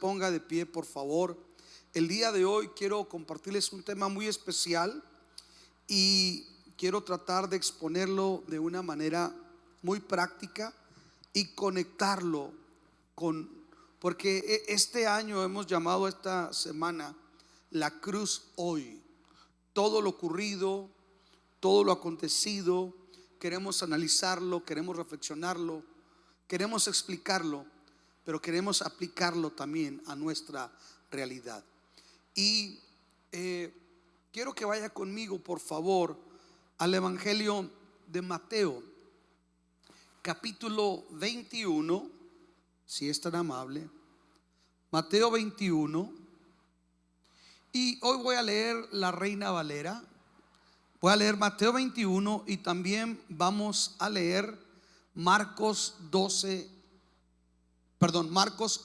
Ponga de pie, por favor. El día de hoy quiero compartirles un tema muy especial y quiero tratar de exponerlo de una manera muy práctica y conectarlo porque este año hemos llamado a esta semana la cruz hoy. Todo lo ocurrido, todo lo acontecido, queremos analizarlo, queremos reflexionarlo, queremos explicarlo, pero queremos aplicarlo también a nuestra realidad. Y quiero que vaya conmigo, por favor, al Evangelio de Mateo, capítulo 21, si es tan amable. Mateo 21. Y hoy voy a leer la Reina Valera. Voy a leer Mateo 21 y también vamos a leer Marcos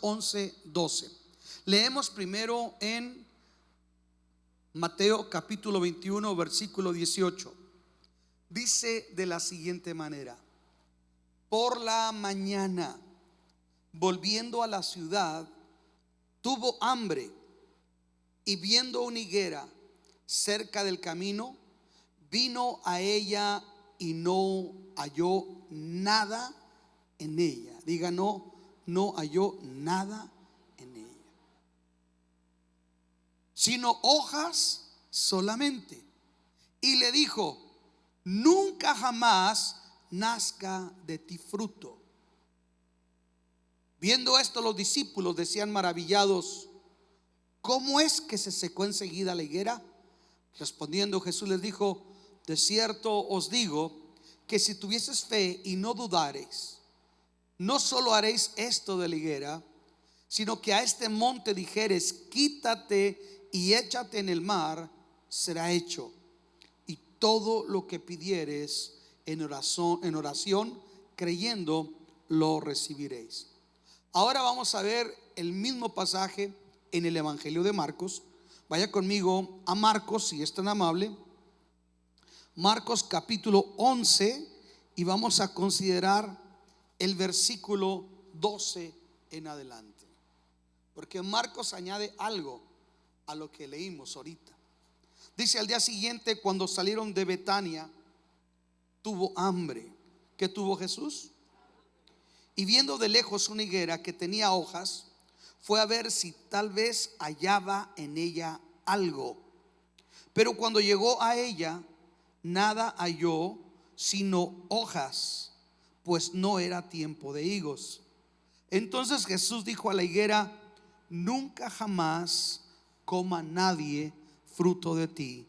11, 12. Leemos primero en Mateo capítulo 21, versículo 18. Dice de la siguiente manera: por la mañana, volviendo a la ciudad, tuvo hambre, y viendo una higuera cerca del camino, vino a ella y no halló nada en ella. Diga: no halló nada en ella, sino hojas solamente. Y le dijo: nunca jamás nazca de ti fruto. Viendo esto, los discípulos decían maravillados: ¿cómo es que se secó enseguida la higuera? Respondiendo Jesús les dijo: de cierto os digo que si tuvieses fe y no dudareis, no solo haréis esto de la higuera, sino que a este monte dijeres: quítate y échate en el mar, será hecho. Y todo lo que pidieres en oración creyendo, lo recibiréis. Ahora vamos a ver el mismo pasaje en el Evangelio de Marcos. Vaya conmigo a Marcos, si es tan amable. Marcos capítulo 11, y vamos a considerar el versículo 12 en adelante, porque Marcos añade algo a lo que leímos ahorita. Dice: al día siguiente, cuando salieron de Betania, tuvo hambre. ¿Qué tuvo Jesús? Y viendo de lejos una higuera que tenía hojas, fue a ver si tal vez hallaba en ella algo. Pero cuando llegó a ella, nada halló sino hojas, pues no era tiempo de higos. Entonces Jesús dijo a la higuera: nunca jamás coma nadie fruto de ti.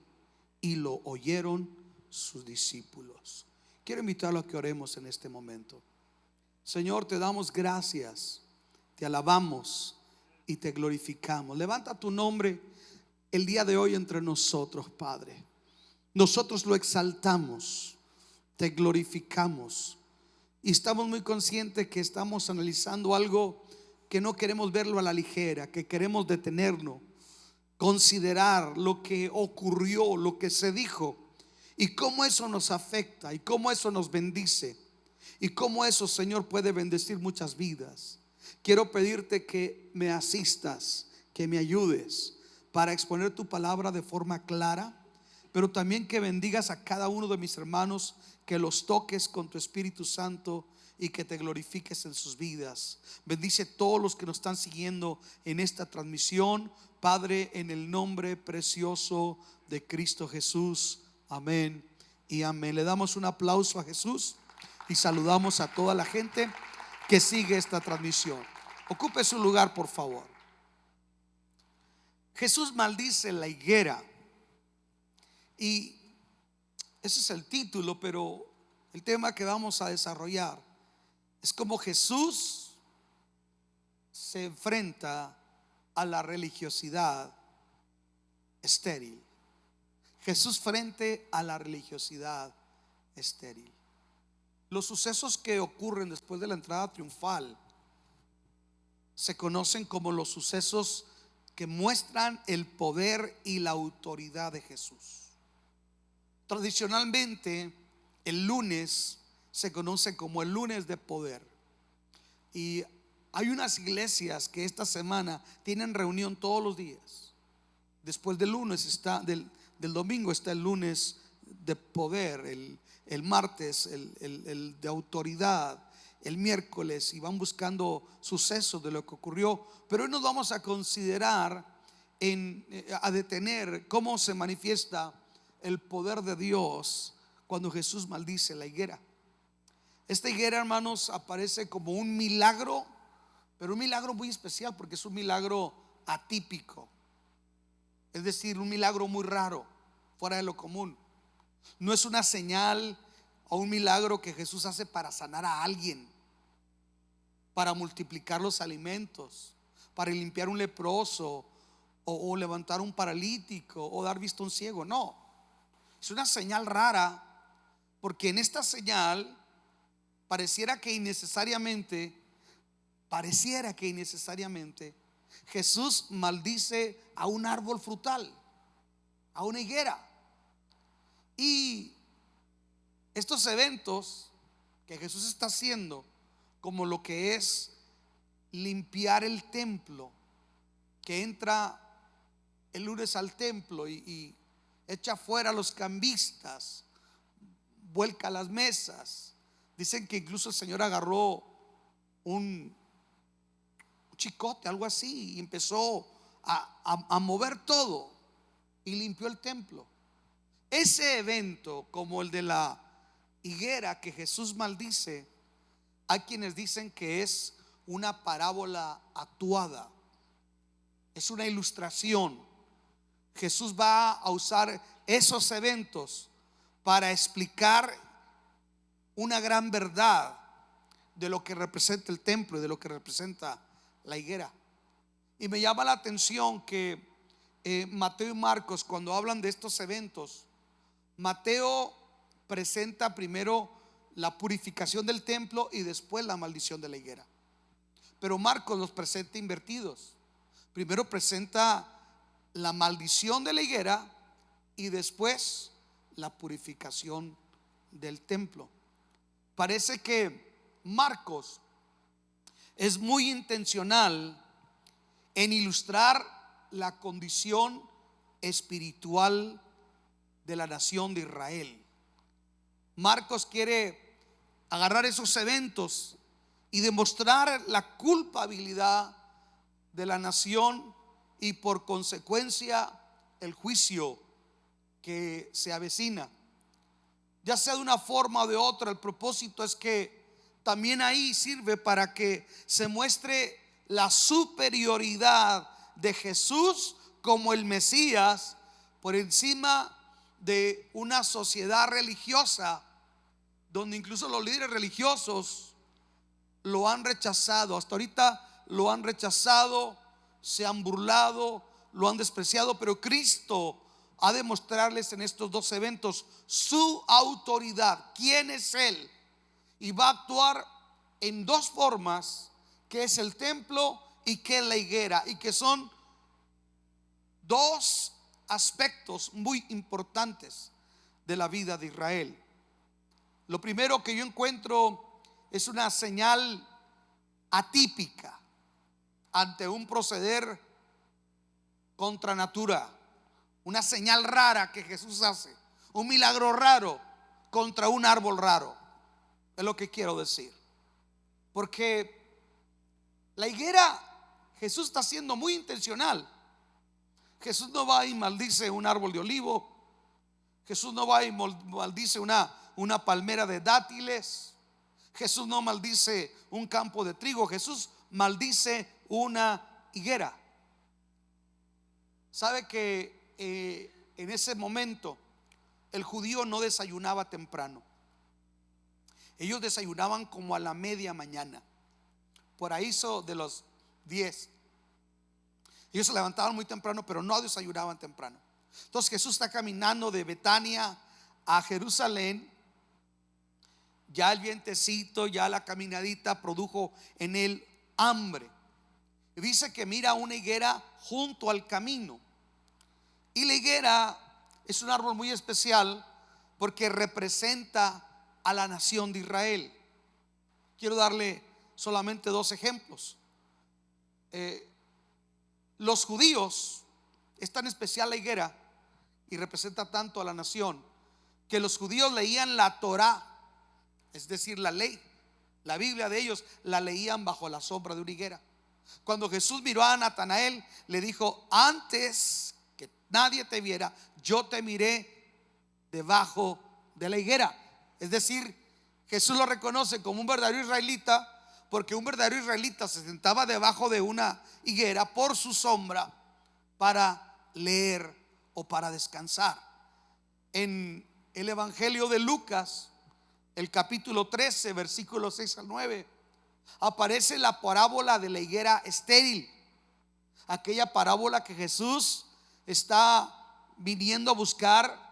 Y lo oyeron sus discípulos. Quiero invitarlo a que oremos en este momento. Señor, te damos gracias, te alabamos y te glorificamos. Levanta tu nombre el día de hoy entre nosotros, Padre. Nosotros lo exaltamos, te glorificamos, y estamos muy conscientes que estamos analizando algo que no queremos verlo a la ligera, que queremos detenernos, considerar lo que ocurrió, lo que se dijo, y cómo eso nos afecta, y cómo eso nos bendice, y cómo eso, Señor, puede bendecir muchas vidas. Quiero pedirte que me asistas, que me ayudes para exponer tu palabra de forma clara, pero también que bendigas a cada uno de mis hermanos, que los toques con tu Espíritu Santo y que te glorifiques en sus vidas. Bendice a todos los que nos están siguiendo en esta transmisión, Padre, en el nombre precioso de Cristo Jesús. Amén y amén. Le damos un aplauso a Jesús y saludamos a toda la gente que sigue esta transmisión. Ocupe su lugar, por favor. Jesús maldice la higuera, y ese es el título, pero el tema que vamos a desarrollar es cómo Jesús se enfrenta a la religiosidad estéril. Jesús frente a la religiosidad estéril. Los sucesos que ocurren después de la entrada triunfal se conocen como los sucesos que muestran el poder y la autoridad de Jesús. Tradicionalmente, el lunes se conoce como el lunes de poder, y Hay unas iglesias que esta semana tienen reunión todos los días. Después del lunes del domingo está el lunes de poder, el martes el de autoridad, el miércoles, y van buscando sucesos de lo que ocurrió. Pero hoy nos vamos a considerar a detener cómo se manifiesta el poder de Dios cuando Jesús maldice la higuera. Esta higuera, hermanos, aparece como un milagro, pero un milagro muy especial porque es un milagro atípico. Es decir, un milagro muy raro, fuera de lo común. No es una señal o un milagro que Jesús hace para sanar a alguien, para multiplicar los alimentos, para limpiar un leproso, o levantar un paralítico, o dar vista a un ciego. No, es una señal rara, porque en esta señal pareciera que innecesariamente Jesús maldice a un árbol frutal, a una higuera. Y estos eventos que Jesús está haciendo, como lo que es limpiar el templo, que entra el lunes al templo y echa fuera a los cambistas, vuelca las mesas. Dicen que incluso el Señor agarró un chicote, algo así, y empezó a mover todo y limpió el templo. Ese evento, como el de la higuera que Jesús maldice, hay quienes dicen que es una parábola actuada, es una ilustración. Jesús va a usar esos eventos para explicar una gran verdad de lo que representa el templo y de lo que representa la higuera. Y me llama la atención que Mateo y Marcos, cuando hablan de estos eventos, Mateo presenta primero la purificación del templo y después la maldición de la higuera. Pero Marcos los presenta invertidos. Primero presenta la maldición de la higuera y después la purificación del templo. Parece que Marcos es muy intencional en ilustrar la condición espiritual de la nación de Israel. Marcos quiere agarrar esos eventos y demostrar la culpabilidad de la nación y por consecuencia el juicio que se avecina. Ya sea de una forma o de otra, el propósito es que también ahí sirve para que se muestre la superioridad de Jesús como el Mesías por encima de una sociedad religiosa donde incluso los líderes religiosos lo han rechazado. Hasta ahorita lo han rechazado, se han burlado, lo han despreciado, pero Cristo ha de mostrarles en estos dos eventos su autoridad, quién es Él, y va a actuar en dos formas, que es el templo y que es la higuera, y que son dos aspectos muy importantes de la vida de Israel. Lo primero que yo encuentro es una señal atípica ante un proceder contra natura, una señal rara que Jesús hace, un milagro raro contra un árbol raro. Es lo que quiero decir, porque la higuera Jesús está siendo muy intencional. Jesús no va y maldice un árbol de olivo. Jesús no va y maldice una palmera de dátiles. Jesús no maldice un campo de trigo. Jesús maldice una higuera. ¿Sabe que en ese momento el judío no desayunaba temprano? Ellos desayunaban como a la media mañana, por ahí de los 10. Ellos se levantaban muy temprano, pero no desayunaban temprano. Entonces Jesús está caminando de Betania a Jerusalén. Ya el vientecito, ya la caminadita produjo en él hambre. Y dice que mira una higuera junto al camino. Y la higuera es un árbol muy especial porque representa a la nación de Israel. Quiero darle solamente dos ejemplos. los judíos, es tan especial la higuera y representa tanto a la nación, que los judíos leían la Torá, es decir, la ley, la Biblia de ellos, la leían bajo la sombra de una higuera. Cuando Jesús miró a Natanael, le dijo: antes que nadie te viera, yo te miré debajo de la higuera. Es decir, Jesús lo reconoce como un verdadero israelita, porque un verdadero israelita se sentaba debajo de una higuera por su sombra para leer o para descansar. En el Evangelio de Lucas, el capítulo 13, versículos 6 al 9, aparece la parábola de la higuera estéril, aquella parábola que Jesús está viniendo a buscar,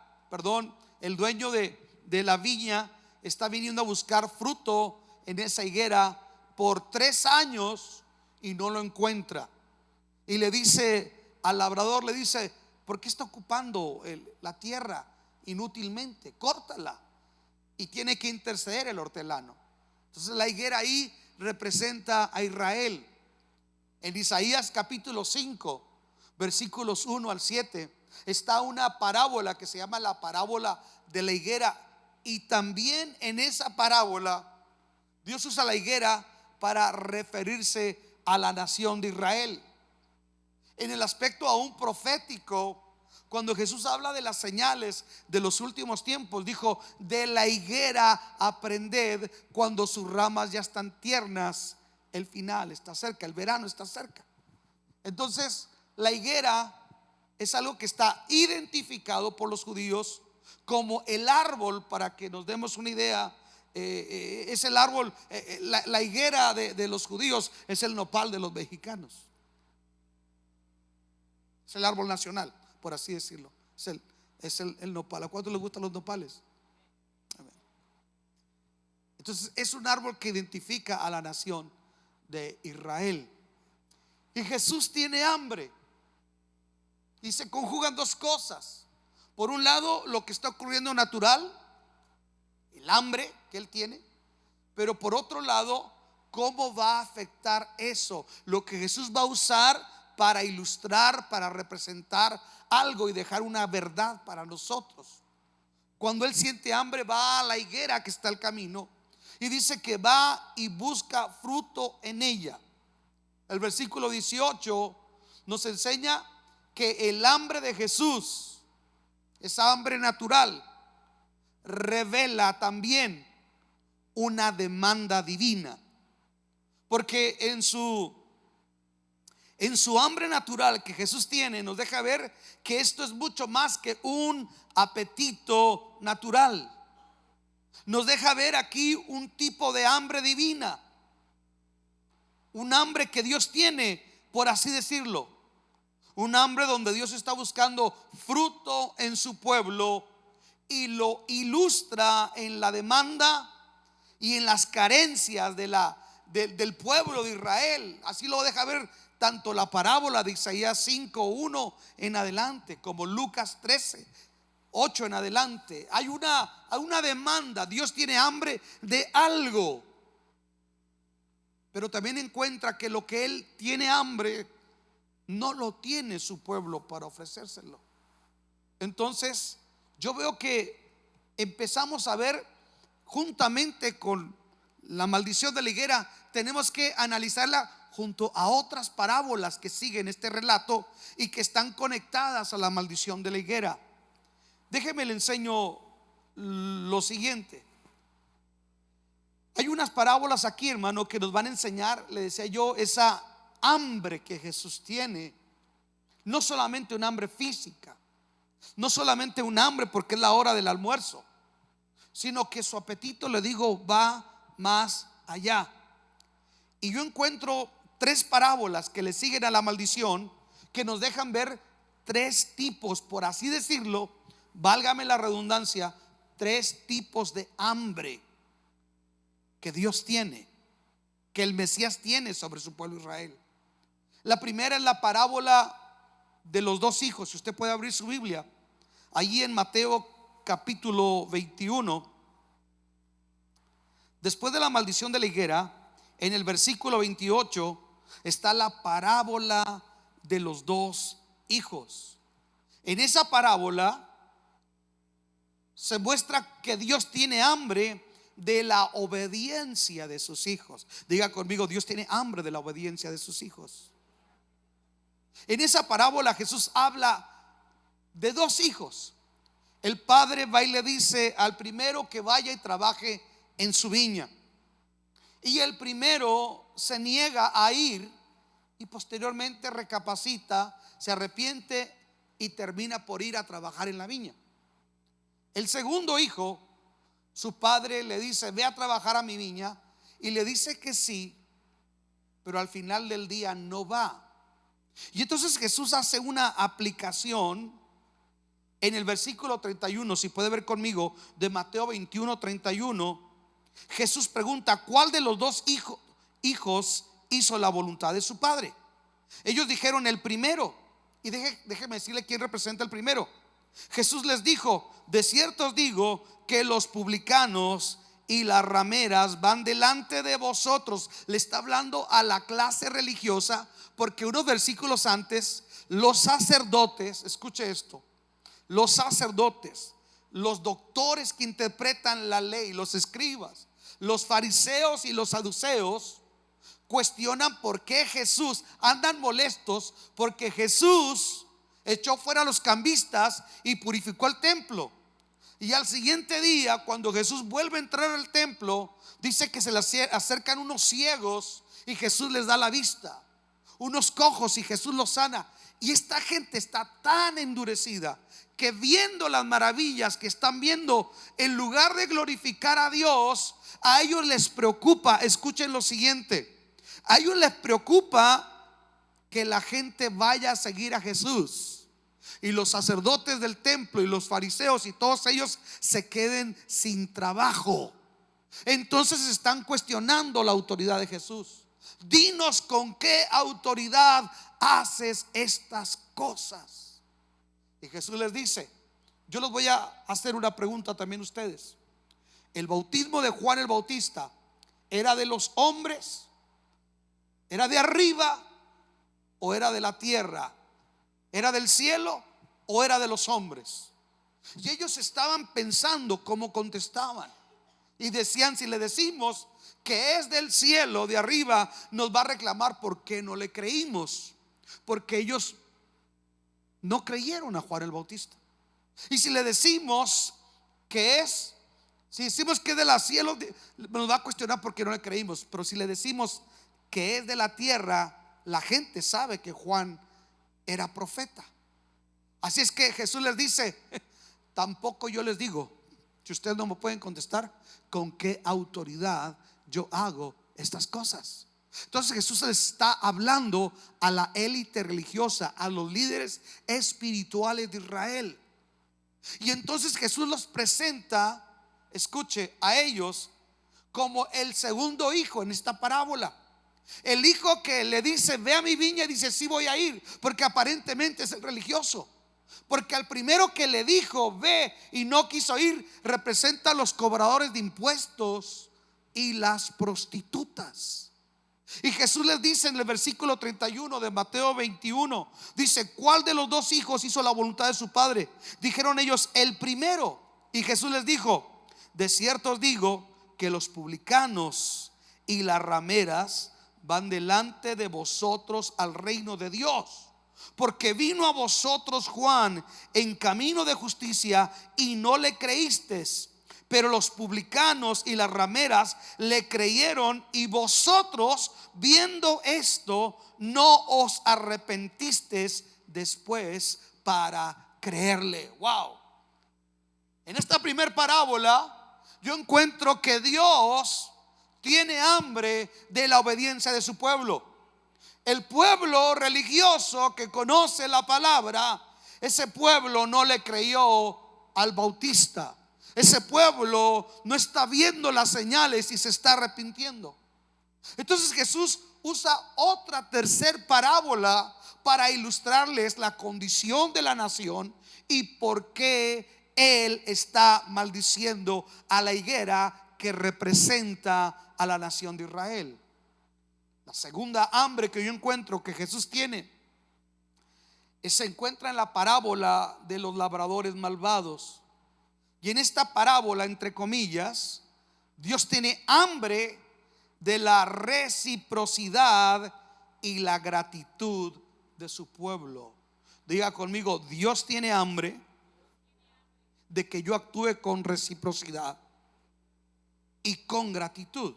el dueño de la viña está viniendo a buscar fruto en esa higuera por 3 años y no lo encuentra. Y le dice al labrador, le dice: ¿por qué está ocupando la tierra inútilmente? Córtala. Y tiene que interceder el hortelano. Entonces la higuera ahí representa a Israel. En Isaías capítulo 5, versículos 1 al 7, está una parábola que se llama la parábola de la higuera. Y también en esa parábola Dios usa la higuera para referirse a la nación de Israel. En el aspecto aún profético, cuando Jesús habla de las señales de los últimos tiempos, dijo: de la higuera aprended cuando sus ramas ya están tiernas, el final está cerca, el verano está cerca. Entonces la higuera es algo que está identificado por los judíos como el árbol. Para que nos demos una idea, es el árbol, la higuera de los judíos es el nopal de los mexicanos. Es el árbol nacional, por así decirlo. Es el nopal. ¿A cuántos les gustan los nopales? Entonces es un árbol que identifica a la nación de Israel. Y Jesús tiene hambre, y se conjugan dos cosas. Por un lado, lo que está ocurriendo natural, el hambre que él tiene, pero por otro lado, cómo va a afectar eso, lo que Jesús va a usar para ilustrar, para representar algo y dejar una verdad para nosotros. Cuando él siente hambre, va a la higuera que está al camino y dice que va y busca fruto en ella. El versículo 18 nos enseña que el hambre de Jesús, esa hambre natural, revela también una demanda divina, porque en su hambre natural que Jesús tiene, nos deja ver que esto es mucho más que un apetito natural. Nos deja ver aquí un tipo de hambre divina, un hambre que Dios tiene, por así decirlo, un hambre donde Dios está buscando fruto en su pueblo, y lo ilustra en la demanda y en las carencias del pueblo de Israel. Así lo deja ver tanto la parábola de Isaías 5:1 en adelante, como Lucas 13:8 en adelante. Hay una demanda. Dios tiene hambre de algo, pero también encuentra que lo que él tiene hambre no lo tiene su pueblo para ofrecérselo. Entonces yo veo que empezamos a ver, juntamente con la maldición de la higuera, tenemos que analizarla junto a otras parábolas que siguen este relato y que están conectadas a la maldición de la higuera. Déjeme le enseño lo siguiente. Hay unas parábolas aquí, hermano, que nos van a enseñar, le decía yo, esa hambre que Jesús tiene. No solamente un hambre física, no solamente un hambre porque es la hora del almuerzo, sino que su apetito, le digo, va más allá. Y yo encuentro 3 parábolas que le siguen a la maldición, que nos dejan ver 3 tipos, por así decirlo, válgame la redundancia, 3 tipos de hambre que Dios tiene, que el Mesías tiene sobre su pueblo Israel. La primera es la parábola de los 2 hijos. Si usted puede abrir su Biblia, allí en Mateo capítulo 21, después de la maldición de la higuera, en el versículo 28 está la parábola de los dos hijos. En esa parábola se muestra que Dios tiene hambre de la obediencia de sus hijos. Diga conmigo: Dios tiene hambre de la obediencia de sus hijos. En esa parábola Jesús habla de dos hijos. El padre va y le dice al primero que vaya y trabaje en su viña, y el primero se niega a ir y posteriormente recapacita, se arrepiente y termina por ir a trabajar en la viña. El segundo hijo, su padre le dice: ve a trabajar a mi viña, y le dice que sí, pero al final del día no va. Y entonces Jesús hace una aplicación en el versículo 31, si puede ver conmigo, de Mateo 21:31. Jesús pregunta: ¿cuál de los dos hijos hizo la voluntad de su padre? Ellos dijeron: el primero. Y déjeme decirle quién representa el primero. Jesús les dijo: de cierto os digo que los publicanos y las rameras van delante de vosotros. Le está hablando a la clase religiosa, porque unos versículos antes, los sacerdotes, escuche esto, los sacerdotes, los doctores que interpretan la ley, los escribas, los fariseos y los saduceos cuestionan por qué Jesús, andan molestos porque Jesús echó fuera a los cambistas y purificó el templo. Y al siguiente día, cuando Jesús vuelve a entrar al templo, dice que se le acercan unos ciegos y Jesús les da la vista, unos cojos y Jesús los sana. Y esta gente está tan endurecida que, viendo las maravillas que están viendo, en lugar de glorificar a Dios, a ellos les preocupa, escuchen lo siguiente, a ellos les preocupa que la gente vaya a seguir a Jesús, y los sacerdotes del templo y los fariseos y todos ellos se queden sin trabajo. Entonces están cuestionando la autoridad de Jesús. Dinos con qué autoridad haces estas cosas. Y Jesús les dice: yo les voy a hacer una pregunta también a ustedes. ¿El bautismo de Juan el Bautista era de los hombres? ¿Era de arriba o era de la tierra? ¿Era del cielo o era de los hombres? Y ellos estaban pensando cómo contestaban, y decían: si le decimos que es del cielo, de arriba, nos va a reclamar por qué no le creímos, porque ellos no creyeron a Juan el Bautista. Y si le decimos que es, si decimos que es de la cielo, nos va a cuestionar por qué no le creímos. Pero si le decimos que es de la tierra, la gente sabe que Juan era profeta. Así es que Jesús les dice: tampoco yo les digo, si ustedes no me pueden contestar, con qué autoridad yo hago estas cosas. Entonces Jesús les está hablando a la élite religiosa, a los líderes espirituales de Israel. Y entonces Jesús los presenta, escuche, a ellos como el segundo hijo en esta parábola. El hijo que le dice: ve a mi viña, y dice: sí voy a ir, porque aparentemente es el religioso. Porque al primero que le dijo ve y no quiso ir, representa a los cobradores de impuestos y las prostitutas. Y Jesús les dice en el versículo 31 de Mateo 21, dice: ¿cuál de los dos hijos hizo la voluntad de su padre? Dijeron ellos: el primero. Y Jesús les dijo: de cierto os digo que los publicanos y las rameras van delante de vosotros al reino de Dios. Porque vino a vosotros Juan en camino de justicia y no le creísteis, pero los publicanos y las rameras le creyeron, y vosotros, viendo esto, no os arrepentisteis después para creerle. Wow. En esta primer parábola yo encuentro que Dios tiene hambre de la obediencia de su pueblo. El pueblo religioso que conoce la palabra, ese pueblo no le creyó al Bautista. Ese pueblo no está viendo las señales y se está arrepintiendo. Entonces Jesús usa otra tercer parábola para ilustrarles la condición de la nación y por qué Él está maldiciendo a la higuera que representa a la nación de Israel. La segunda hambre que yo encuentro que Jesús tiene se encuentra en la parábola de los labradores malvados. Y en esta parábola, entre comillas, Dios tiene hambre de la reciprocidad y la gratitud de su pueblo. Diga conmigo: Dios tiene hambre de que yo actúe con reciprocidad y con gratitud.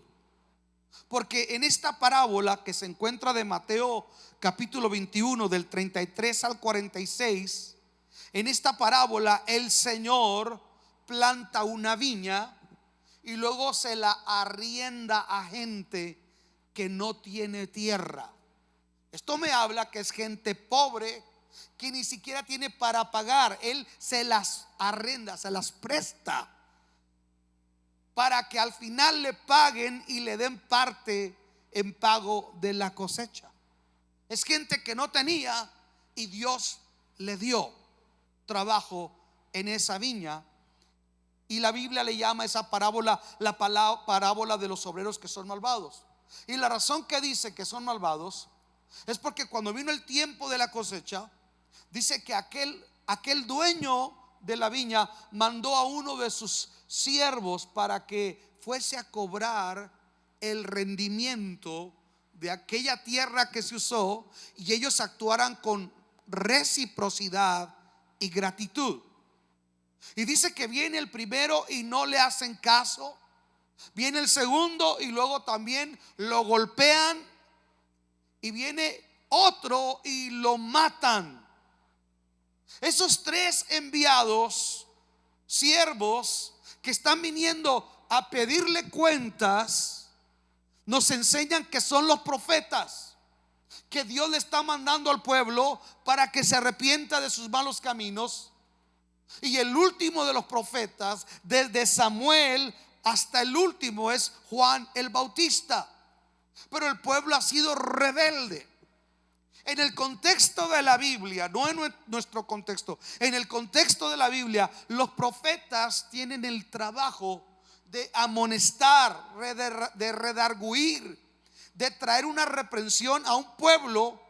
Porque en esta parábola que se encuentra de Mateo capítulo 21 del 33 al 46, en esta parábola el Señor planta una viña y luego se la arrienda a gente que no tiene tierra. Esto me habla que es gente pobre que ni siquiera tiene para pagar. Él se las arrenda, se las presta para que al final le paguen y le den parte en pago de la cosecha. Es gente que no tenía y Dios le dio trabajo en esa viña. Y la Biblia le llama a esa parábola la parábola de los obreros que son malvados. Y la razón que dice que son malvados es porque cuando vino el tiempo de la cosecha, dice que aquel dueño de la viña mandó a uno de sus siervos para que fuese a cobrar el rendimiento de aquella tierra que se usó, y ellos actuaran con reciprocidad y gratitud. Y dice que viene el primero y no le hacen caso, viene el segundo y luego también lo golpean, y viene otro y lo matan. Esos tres enviados, siervos que están viniendo a pedirle cuentas, nos enseñan que son los profetas que Dios le está mandando al pueblo para que se arrepienta de sus malos caminos. Y el último de los profetas, desde Samuel hasta el último, es Juan el Bautista. Pero el pueblo ha sido rebelde. En el contexto de la Biblia, no en nuestro contexto, en el contexto de la Biblia, los profetas tienen el trabajo de amonestar, de redarguir, de traer una reprensión a un pueblo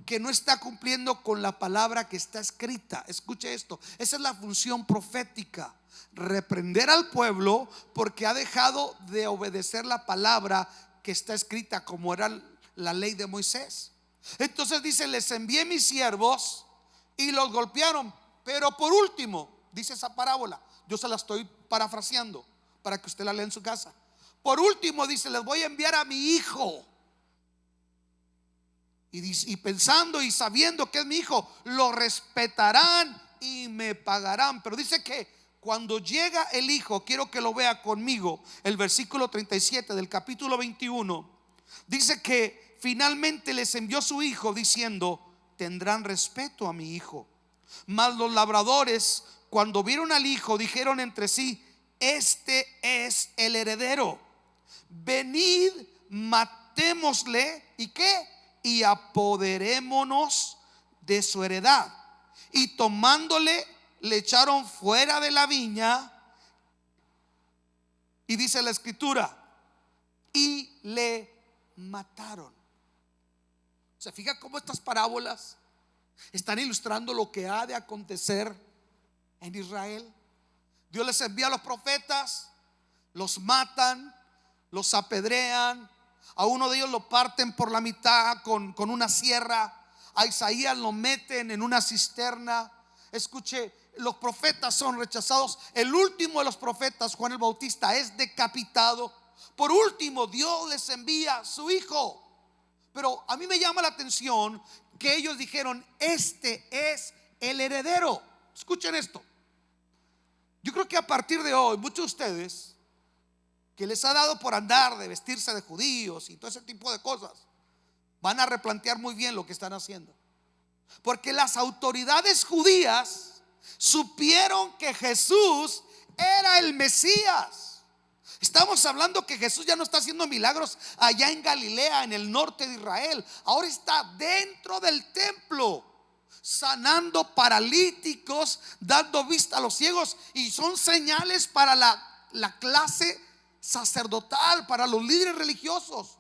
que no está cumpliendo con la palabra que está escrita. Escuche esto, esa es la función profética: reprender al pueblo porque ha dejado de obedecer la palabra que está escrita, como era la ley de Moisés. Entonces dice: les envié mis siervos y los golpearon, pero por último, dice esa parábola, yo se la estoy parafraseando para que usted la lea en su casa. Por último dice: les voy a enviar a mi hijo. Y pensando y sabiendo que es mi hijo, lo respetarán y me pagarán. Pero dice que cuando llega el hijo, quiero que lo vea conmigo, el versículo 37 del capítulo 21, dice que finalmente les envió su hijo diciendo: tendrán respeto a mi hijo. Mas los labradores, cuando vieron al hijo, dijeron entre sí: este es el heredero, venid, matémosle, ¿y qué? Y apoderémonos de su heredad. Y tomándole, le echaron fuera de la viña. Y dice la escritura: y le mataron. ¿Se fija cómo estas parábolas están ilustrando lo que ha de acontecer en Israel? Dios les envía a los profetas, los matan, los apedrean. A uno de ellos lo parten por la mitad con una sierra. A Isaías lo meten en una cisterna. Escuche, los profetas son rechazados. El último de los profetas, Juan el Bautista, es decapitado. Por último, Dios les envía a su hijo. Pero a mí me llama la atención que ellos dijeron: este es el heredero. Escuchen esto. Yo creo que a partir de hoy, muchos de ustedes que les ha dado por andar de vestirse de judíos y todo ese tipo de cosas, van a replantear muy bien lo que están haciendo. Porque las autoridades judías supieron que Jesús era el Mesías. Estamos hablando que Jesús ya no está haciendo milagros allá en Galilea, en el norte de Israel. Ahora está dentro del templo, sanando paralíticos, dando vista a los ciegos. Y son señales para la clase sacerdotal, para los líderes religiosos.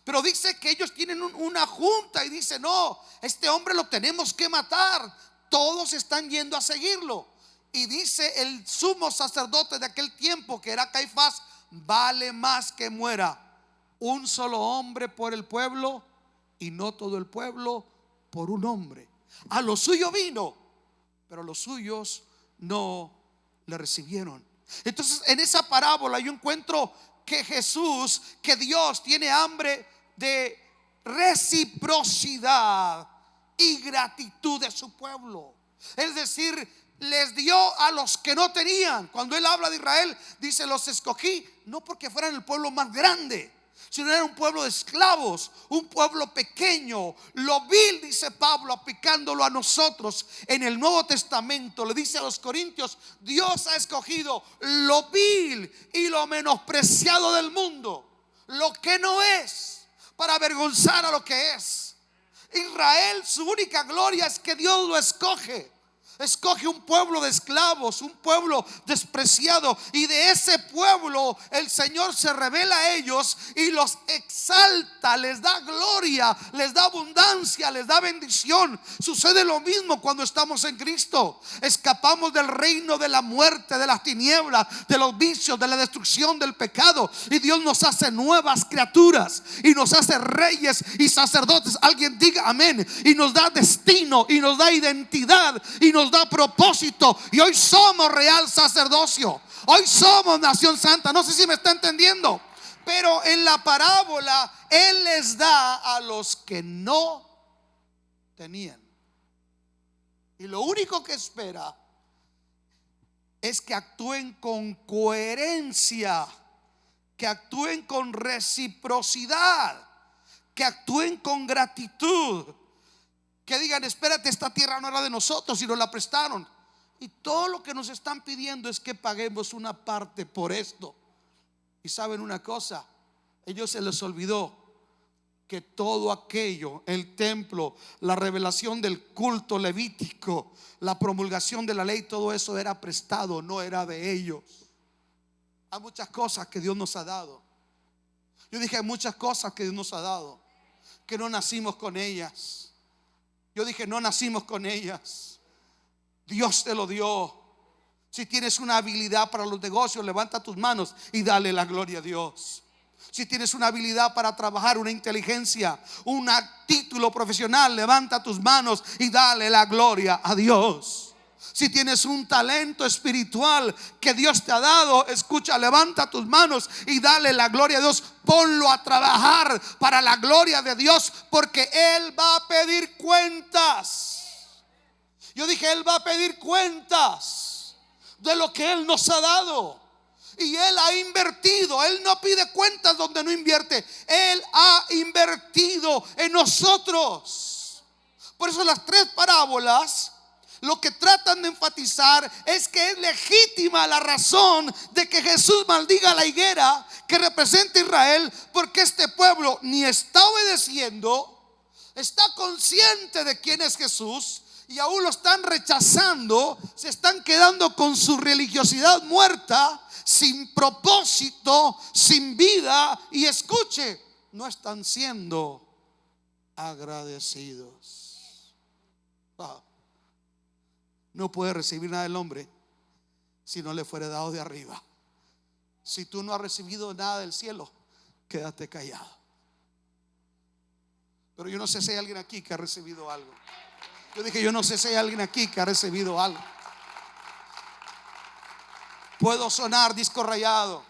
Pero dice que ellos tienen una junta y dice: no, este hombre lo tenemos que matar. Todos están yendo a seguirlo. Y dice el sumo sacerdote de aquel tiempo, que era Caifás: vale más que muera un solo hombre por el pueblo, y no todo el pueblo por un hombre. A lo suyo vino, pero los suyos no le recibieron. Entonces, en esa parábola yo encuentro que Jesús, que Dios tiene hambre de reciprocidad y gratitud de su pueblo. Es decir, les dio a los que no tenían. Cuando él habla de Israel, dice: los escogí no porque fueran el pueblo más grande, sino era un pueblo de esclavos, un pueblo pequeño. Lo vil, dice Pablo, aplicándolo a nosotros en el Nuevo Testamento. Le dice a los corintios: Dios ha escogido lo vil y lo menospreciado del mundo, lo que no es, para avergonzar a lo que es. Israel, su única gloria es que Dios lo escoge. Escoge un pueblo de esclavos, un pueblo despreciado, y de ese pueblo el Señor se revela a ellos y los exalta, les da gloria, les da abundancia, les da bendición. Sucede lo mismo cuando estamos en Cristo. Escapamos del reino de la muerte, de las tinieblas, de los vicios, de la destrucción, del pecado, y Dios nos hace nuevas criaturas y nos hace reyes y sacerdotes. Alguien diga amén. Y nos da destino y nos da identidad y nos da propósito, y hoy somos real sacerdocio, hoy somos nación santa. No sé si me está entendiendo, pero en la parábola Él les da a los que no tenían, y lo único que espera es que actúen con coherencia, que actúen con reciprocidad, que actúen con gratitud, que digan: espérate, esta tierra no era de nosotros, sino la prestaron. Y todo lo que nos están pidiendo es que paguemos una parte por esto. Y saben una cosa, ellos se les olvidó que todo aquello, el templo, la revelación del culto levítico, la promulgación de la ley, todo eso era prestado, no era de ellos. Hay muchas cosas que Dios nos ha dado. Yo dije: hay muchas cosas que Dios nos ha dado, que no nacimos con ellas. Yo dije: no nacimos con ellas, Dios te lo dio. Si tienes una habilidad para los negocios, levanta tus manos y dale la gloria a Dios. Si tienes una habilidad para trabajar, una inteligencia, un título profesional, levanta tus manos y dale la gloria a Dios. Si tienes un talento espiritual que Dios te ha dado, escucha, levanta tus manos y dale la gloria a Dios. Ponlo a trabajar para la gloria de Dios, porque Él va a pedir cuentas. Yo dije: Él va a pedir cuentas de lo que Él nos ha dado. Y Él ha invertido. Él no pide cuentas donde no invierte. Él ha invertido en nosotros. Por eso las tres parábolas lo que tratan de enfatizar es que es legítima la razón de que Jesús maldiga la higuera que representa a Israel, porque este pueblo ni está obedeciendo, está consciente de quién es Jesús, y aún lo están rechazando. Se están quedando con su religiosidad muerta, sin propósito, sin vida, y escuche, no están siendo agradecidos. No puede recibir nada del hombre si no le fuere dado de arriba. Si tú no has recibido nada del cielo, quédate callado. Pero yo no sé si hay alguien aquí que ha recibido algo. Yo dije: yo no sé si hay alguien aquí que ha recibido algo. Puedo sonar disco rayado.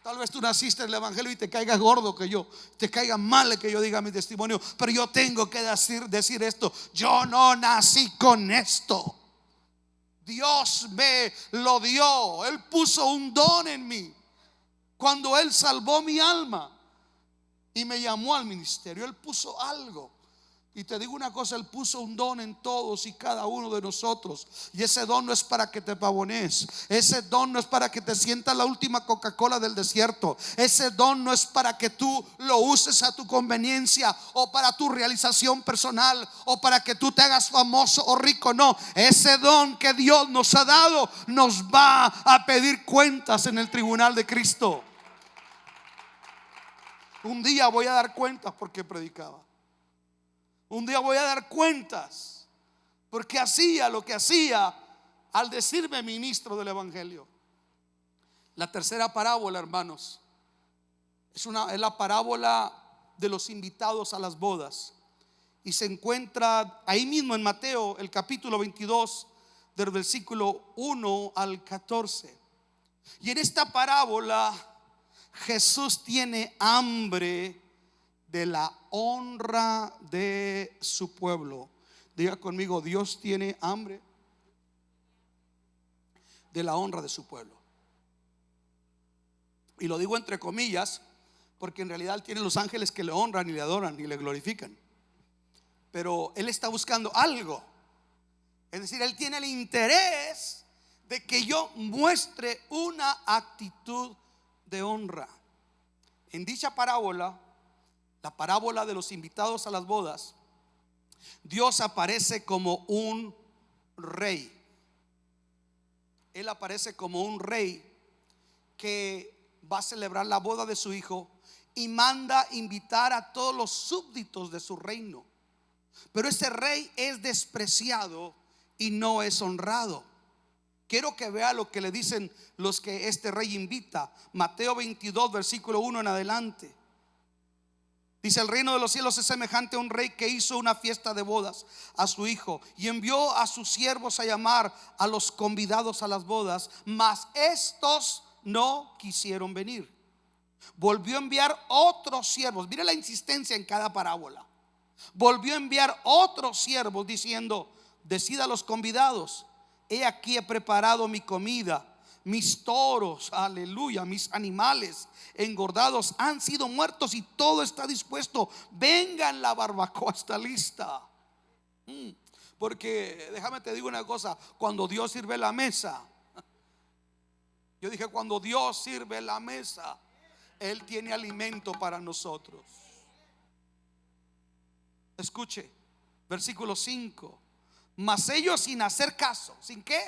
Tal vez tú naciste en el evangelio y te caigas gordo que yo, te caiga mal que yo diga mi testimonio, pero yo tengo que decir esto: yo no nací con esto. Dios me lo dio. Él puso un don en mí cuando Él salvó mi alma y me llamó al ministerio. Él puso algo. Y te digo una cosa: Él puso un don en todos y cada uno de nosotros. Y ese don no es para que te pavonees. Ese don no es para que te sientas la última Coca-Cola del desierto. Ese don no es para que tú lo uses a tu conveniencia, o para tu realización personal, o para que tú te hagas famoso o rico. No, ese don que Dios nos ha dado nos va a pedir cuentas en el tribunal de Cristo. Un día voy a dar cuentas porque predicaba. Un día voy a dar cuentas porque hacía lo que hacía al decirme ministro del evangelio. La tercera parábola, hermanos, es la parábola de los invitados a las bodas. Y se encuentra ahí mismo en Mateo, el capítulo 22, del versículo 1 al 14. Y en esta parábola Jesús tiene hambre de la honra de su pueblo. Diga conmigo: Dios tiene hambre de la honra de su pueblo. Y lo digo entre comillas, porque en realidad Él tiene los ángeles que le honran y le adoran y le glorifican. Pero Él está buscando algo. Es decir, Él tiene el interés de que yo muestre una actitud de honra. En dicha parábola, la parábola de los invitados a las bodas, Dios aparece como un rey. Él aparece como un rey que va a celebrar la boda de su hijo y manda invitar a todos los súbditos de su reino. Pero ese rey es despreciado y no es honrado. Quiero que vea lo que le dicen los que este rey invita. Mateo 22, versículo 1 en adelante. Dice: el reino de los cielos es semejante a un rey que hizo una fiesta de bodas a su hijo y envió a sus siervos a llamar a los convidados a las bodas, mas estos no quisieron venir. Volvió a enviar otros siervos. Mire la insistencia en cada parábola. Volvió a enviar otros siervos diciendo: decid a los convidados, he aquí he preparado mi comida, mis toros, aleluya, mis animales engordados han sido muertos y todo está dispuesto. Vengan, la barbacoa está lista. Porque déjame te digo una cosa: cuando Dios sirve la mesa, yo dije, cuando Dios sirve la mesa, Él tiene alimento para nosotros. Escuche, versículo 5. Mas ellos, sin hacer caso. ¿Sin qué?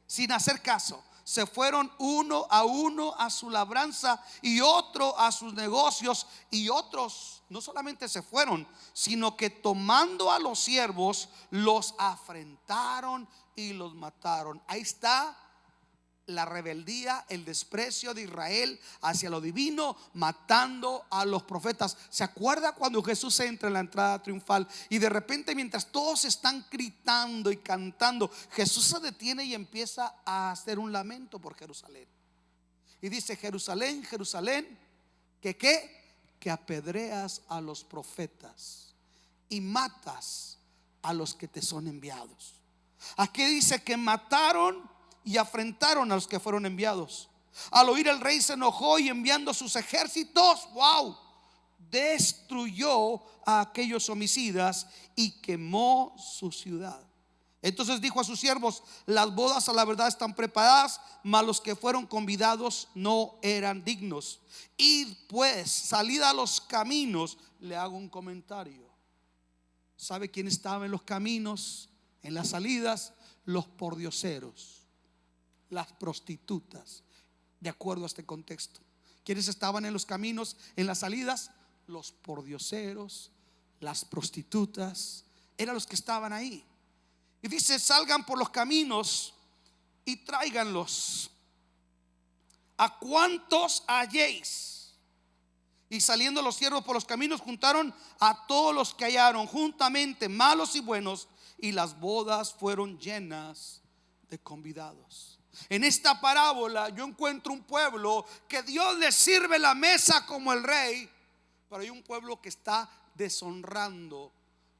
Sin hacer caso, se fueron uno a su labranza y otro a sus negocios. Y otros no solamente se fueron, sino que tomando a los siervos los afrentaron y los mataron. Ahí está la rebeldía, el desprecio de Israel hacia lo divino, matando a los profetas. ¿Se acuerda cuando Jesús entra en la entrada triunfal y de repente, mientras todos están gritando y cantando, Jesús se detiene y empieza a hacer un lamento por Jerusalén? Y dice: Jerusalén, Jerusalén, que apedreas a los profetas y matas a los que te son enviados. Aquí dice que mataron y afrentaron a los que fueron enviados. Al oír el rey se enojó y enviando sus ejércitos, destruyó a aquellos homicidas y quemó su ciudad. Entonces dijo a sus siervos: las bodas a la verdad están preparadas, mas los que fueron convidados no eran dignos. Id pues, salid a los caminos. Le hago un comentario. ¿Sabe quién estaba en los caminos, en las salidas? Los pordioseros, las prostitutas, de acuerdo a este contexto. ¿Quiénes estaban en los caminos, en las salidas? Los pordioseros, las prostitutas, eran los que estaban ahí. Y dice: salgan por los caminos y tráiganlos a cuantos halléis. Y saliendo los siervos por los caminos, juntaron a todos los que hallaron juntamente, malos y buenos, y las bodas fueron llenas de convidados. En esta parábola yo encuentro un pueblo que Dios le sirve la mesa como el rey, pero hay un pueblo que está deshonrando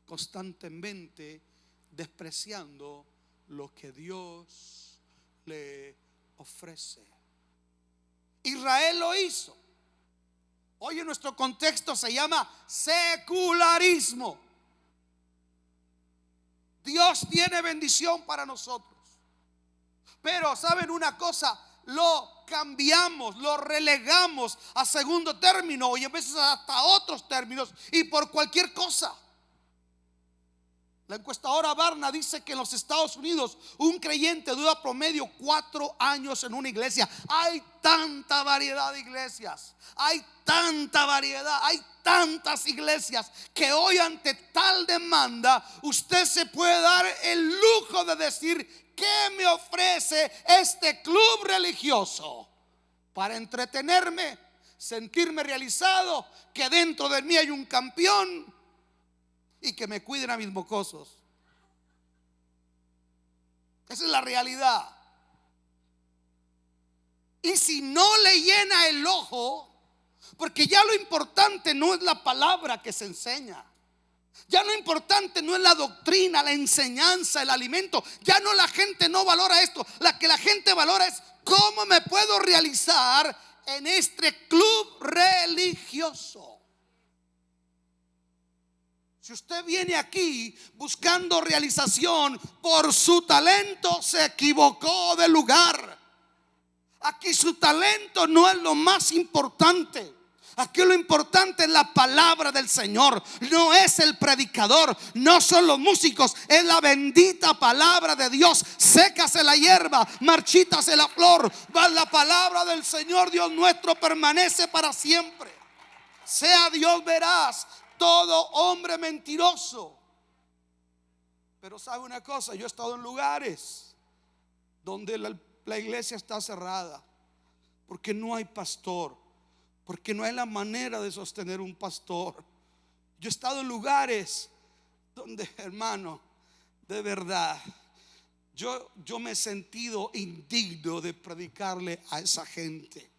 constantemente, despreciando lo que Dios le ofrece. Israel lo hizo. Hoy en nuestro contexto se llama secularismo. Dios tiene bendición para nosotros, pero ¿saben una cosa? Lo cambiamos, lo relegamos a segundo término y a veces hasta otros términos, y por cualquier cosa. La encuestadora Barna dice que en los Estados Unidos un creyente dura promedio 4 años en una iglesia. Hay tanta variedad de iglesias, hay tanta variedad, hay tantas iglesias que hoy, ante tal demanda, usted se puede dar el lujo de decir: ¿qué me ofrece este club religioso para entretenerme, sentirme realizado, que dentro de mí hay un campeón y que me cuiden a mis mocosos? Esa es la realidad. Y si no le llena el ojo, porque ya lo importante no es la palabra que se enseña, ya lo importante no es la doctrina, la enseñanza, el alimento. Ya no, la gente no valora esto. La que la gente valora es: ¿cómo me puedo realizar en este club religioso? Si usted viene aquí buscando realización por su talento, se equivocó de lugar. Aquí su talento no es lo más importante. Aquí lo importante es la palabra del Señor. No es el predicador, no son los músicos, es la bendita palabra de Dios. Sécase la hierba, marchítase la flor, la palabra del Señor Dios nuestro permanece para siempre. Sea Dios veraz, todo hombre mentiroso. Pero sabe una cosa, yo he estado en lugares donde la iglesia está cerrada porque no hay pastor, porque no hay la manera de sostener un pastor. Yo he estado en lugares donde, hermano, de verdad, yo me he sentido indigno de predicarle a esa gente.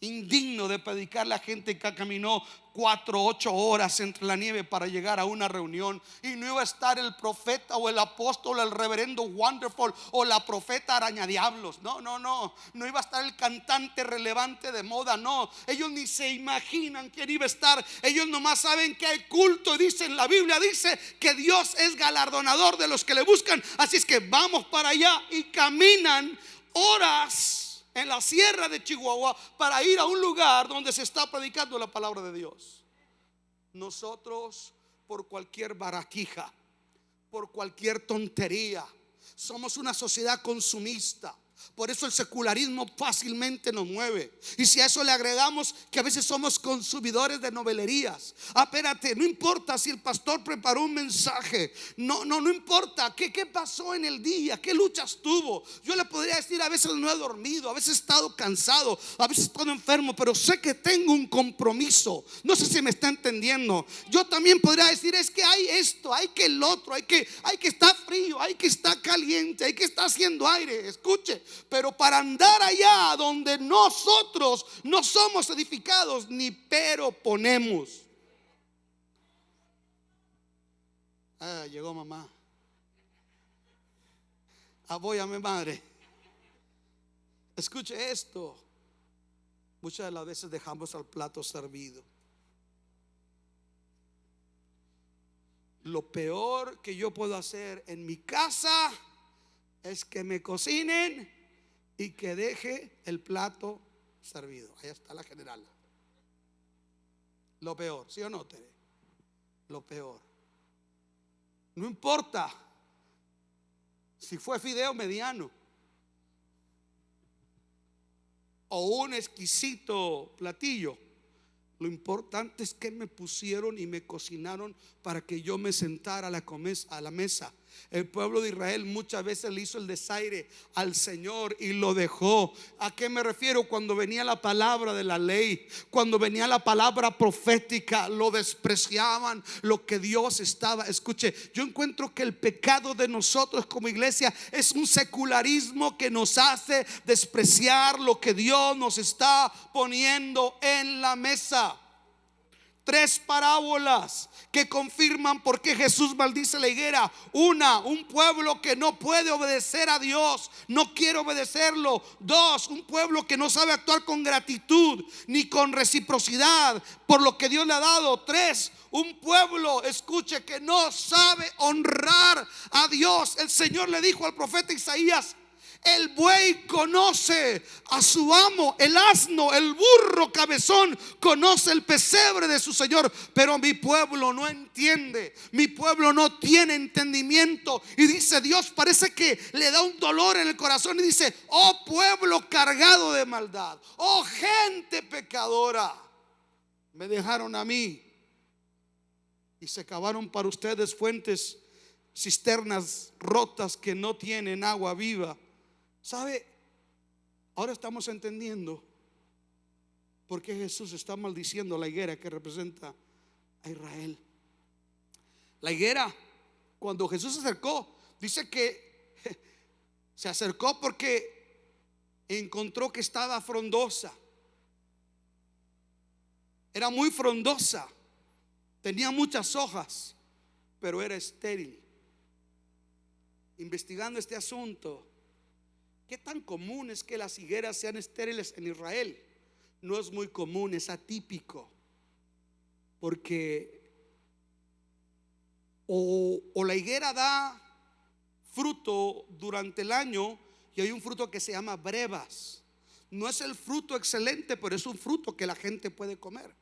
Indigno de predicarle a gente que caminó 4, 8 horas entre la nieve para llegar a una reunión, y no iba a estar el profeta o el apóstol, el reverendo Wonderful o la profeta arañadiablos. No iba a estar el cantante relevante de moda. No, ellos ni se imaginan quién iba a estar. Ellos nomás saben que hay culto, y dicen, la Biblia dice que Dios es galardonador de los que le buscan. Así es que vamos para allá, y caminan horas en la sierra de Chihuahua para ir a un lugar donde se está predicando la palabra de Dios. Nosotros, por cualquier baraquija, por cualquier tontería, somos una sociedad consumista. Por eso el secularismo fácilmente nos mueve. Y si a eso le agregamos que a veces somos consumidores de novelerías. Espérate, no importa si el pastor preparó un mensaje, no importa qué pasó en el día, qué luchas tuvo. Yo le podría decir: a veces no he dormido, a veces he estado cansado, a veces he estado enfermo, pero sé que tengo un compromiso. No sé si me está entendiendo. Yo también podría decir: es que hay esto, hay que el otro, hay que estar frío, hay que estar caliente, hay que estar haciendo aire. Escuche, pero para andar allá donde nosotros no somos edificados, ni pero ponemos. Llegó mamá. Apóyame, madre. Escuche esto. Muchas de las veces dejamos el plato servido. Lo peor que yo puedo hacer en mi casa es que me cocinen y que deje el plato servido. Ahí está la general. Lo peor, ¿sí o no, Tere? Lo peor. No importa si fue fideo mediano o un exquisito platillo. Lo importante es que me pusieron y me cocinaron para que yo me sentara a la mesa. El pueblo de Israel muchas veces le hizo el desaire al Señor y lo dejó. ¿A qué me refiero? Cuando venía la palabra de la ley, cuando venía la palabra profética, lo despreciaban, lo que Dios estaba. Escuche, yo encuentro que el pecado de nosotros como iglesia es un secularismo que nos hace despreciar lo que Dios nos está poniendo en la mesa. 3 parábolas que confirman por qué Jesús maldice la higuera. Un pueblo que no puede obedecer a Dios, no quiere obedecerlo. 2, un pueblo que no sabe actuar con gratitud ni con reciprocidad por lo que Dios le ha dado. 3, un pueblo, escuche, que no sabe honrar a Dios. El Señor le dijo al profeta Isaías: El buey conoce a su amo, el asno, el burro cabezón conoce el pesebre de su señor, pero mi pueblo no entiende, mi pueblo no tiene entendimiento. Y dice Dios, parece que le da un dolor en el corazón y dice: oh pueblo cargado de maldad, oh gente pecadora, me dejaron a mí y se cavaron para ustedes fuentes, cisternas rotas que no tienen agua viva. ¿Sabe? Ahora estamos entendiendo por qué Jesús está maldiciendo la higuera que representa a Israel. La higuera, cuando Jesús se acercó, dice que se acercó porque encontró que estaba frondosa. Era muy frondosa, tenía muchas hojas, pero era estéril. Investigando este asunto, ¿qué tan común es que las higueras sean estériles en Israel? No es muy común, es atípico. Porque o la higuera da fruto durante el año, y hay un fruto que se llama brevas. No es el fruto excelente, pero es un fruto que la gente puede comer.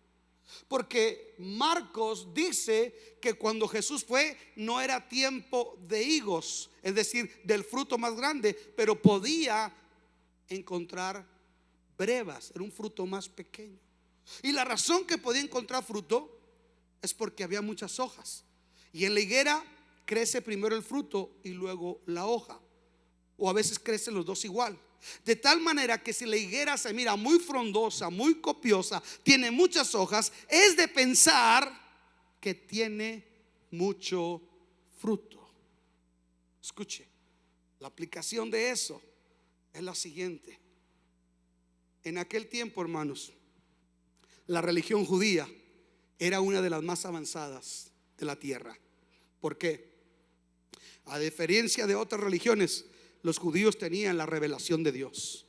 Porque Marcos dice que cuando Jesús fue, no era tiempo de higos, es decir, del fruto más grande, pero podía encontrar brevas, era un fruto más pequeño. Y la razón que podía encontrar fruto es porque había muchas hojas. Y en la higuera crece primero el fruto y luego la hoja, o a veces crecen los dos igual. De tal manera que si la higuera se mira muy frondosa, muy copiosa, tiene muchas hojas, es de pensar que tiene mucho fruto. Escuche, la aplicación de eso es la siguiente. En aquel tiempo, hermanos, la religión judía era una de las más avanzadas de la tierra. ¿Por qué? A diferencia de otras religiones, los judíos tenían la revelación de Dios,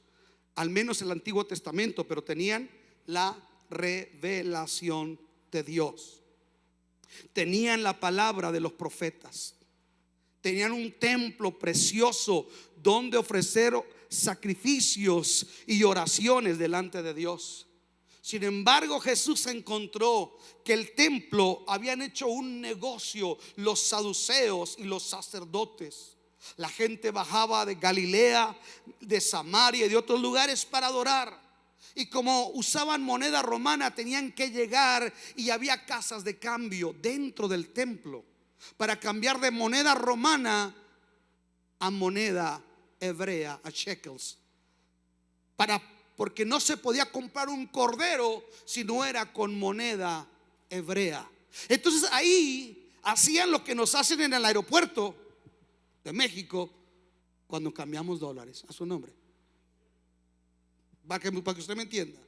al menos el Antiguo Testamento, pero tenían la revelación de Dios. Tenían la palabra de los profetas. Tenían un templo precioso donde ofrecer sacrificios y oraciones delante de Dios. Sin embargo, Jesús encontró que el templo habían hecho un negocio los saduceos y los sacerdotes. La gente bajaba de Galilea, de Samaria y de otros lugares para adorar. Y como usaban moneda romana, tenían que llegar, y había casas de cambio dentro del templo para cambiar de moneda romana a moneda hebrea, a shekels. Porque no se podía comprar un cordero si no era con moneda hebrea. Entonces ahí hacían lo que nos hacen en el aeropuerto de México cuando cambiamos dólares a su nombre, para que usted me entienda.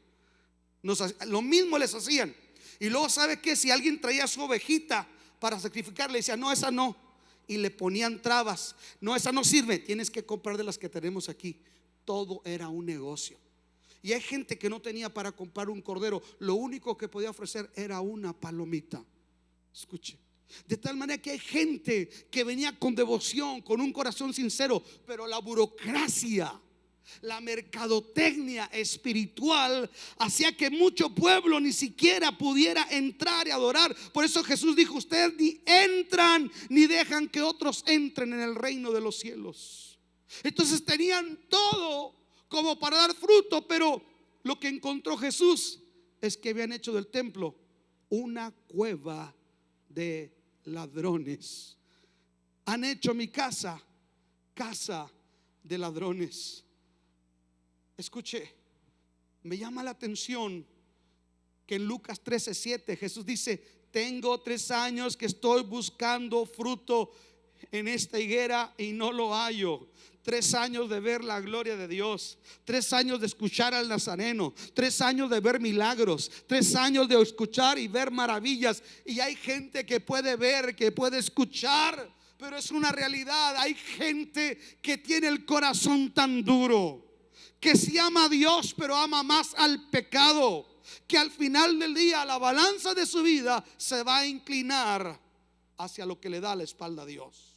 Lo mismo les hacían. Y luego, ¿sabe qué? Si alguien traía su ovejita para sacrificar, le decía: no, esa no. Y le ponían trabas: no, esa no sirve, tienes que comprar de las que tenemos aquí. Todo era un negocio. Y hay gente que no tenía para comprar un cordero, lo único que podía ofrecer era una palomita. Escuche. De tal manera que hay gente que venía con devoción, con un corazón sincero, pero la burocracia, la mercadotecnia espiritual hacía que mucho pueblo ni siquiera pudiera entrar y adorar. Por eso Jesús dijo: ustedes ni entran ni dejan que otros entren en el reino de los cielos. Entonces tenían todo como para dar fruto, pero lo que encontró Jesús es que habían hecho del templo una cueva de ladrones. Han hecho mi casa casa de ladrones. Escuche, me llama la atención que en Lucas 13:7 Jesús dice: tengo 3 años que estoy buscando fruto en esta higuera y no lo hallo. 3 años de ver la gloria de Dios, 3 años de escuchar al Nazareno, 3 años de ver milagros, 3 años de escuchar y ver maravillas. Y hay gente que puede ver, que puede escuchar, pero es una realidad. Hay gente que tiene el corazón tan duro, que sí ama a Dios, pero ama más al pecado, que al final del día la balanza de su vida se va a inclinar hacia lo que le da la espalda a Dios.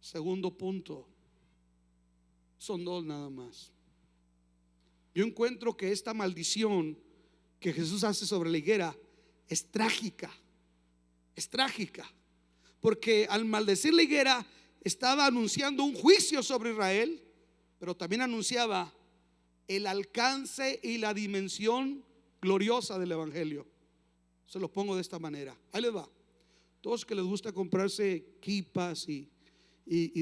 Segundo punto, Son dos nada más. Yo encuentro que esta maldición que Jesús hace sobre la higuera es trágica. Es trágica, porque al maldecir la higuera estaba anunciando un juicio sobre Israel, pero también anunciaba el alcance y la dimensión gloriosa del evangelio. Se lo pongo de esta manera. Ahí les va. Todos que les gusta comprarse kipas y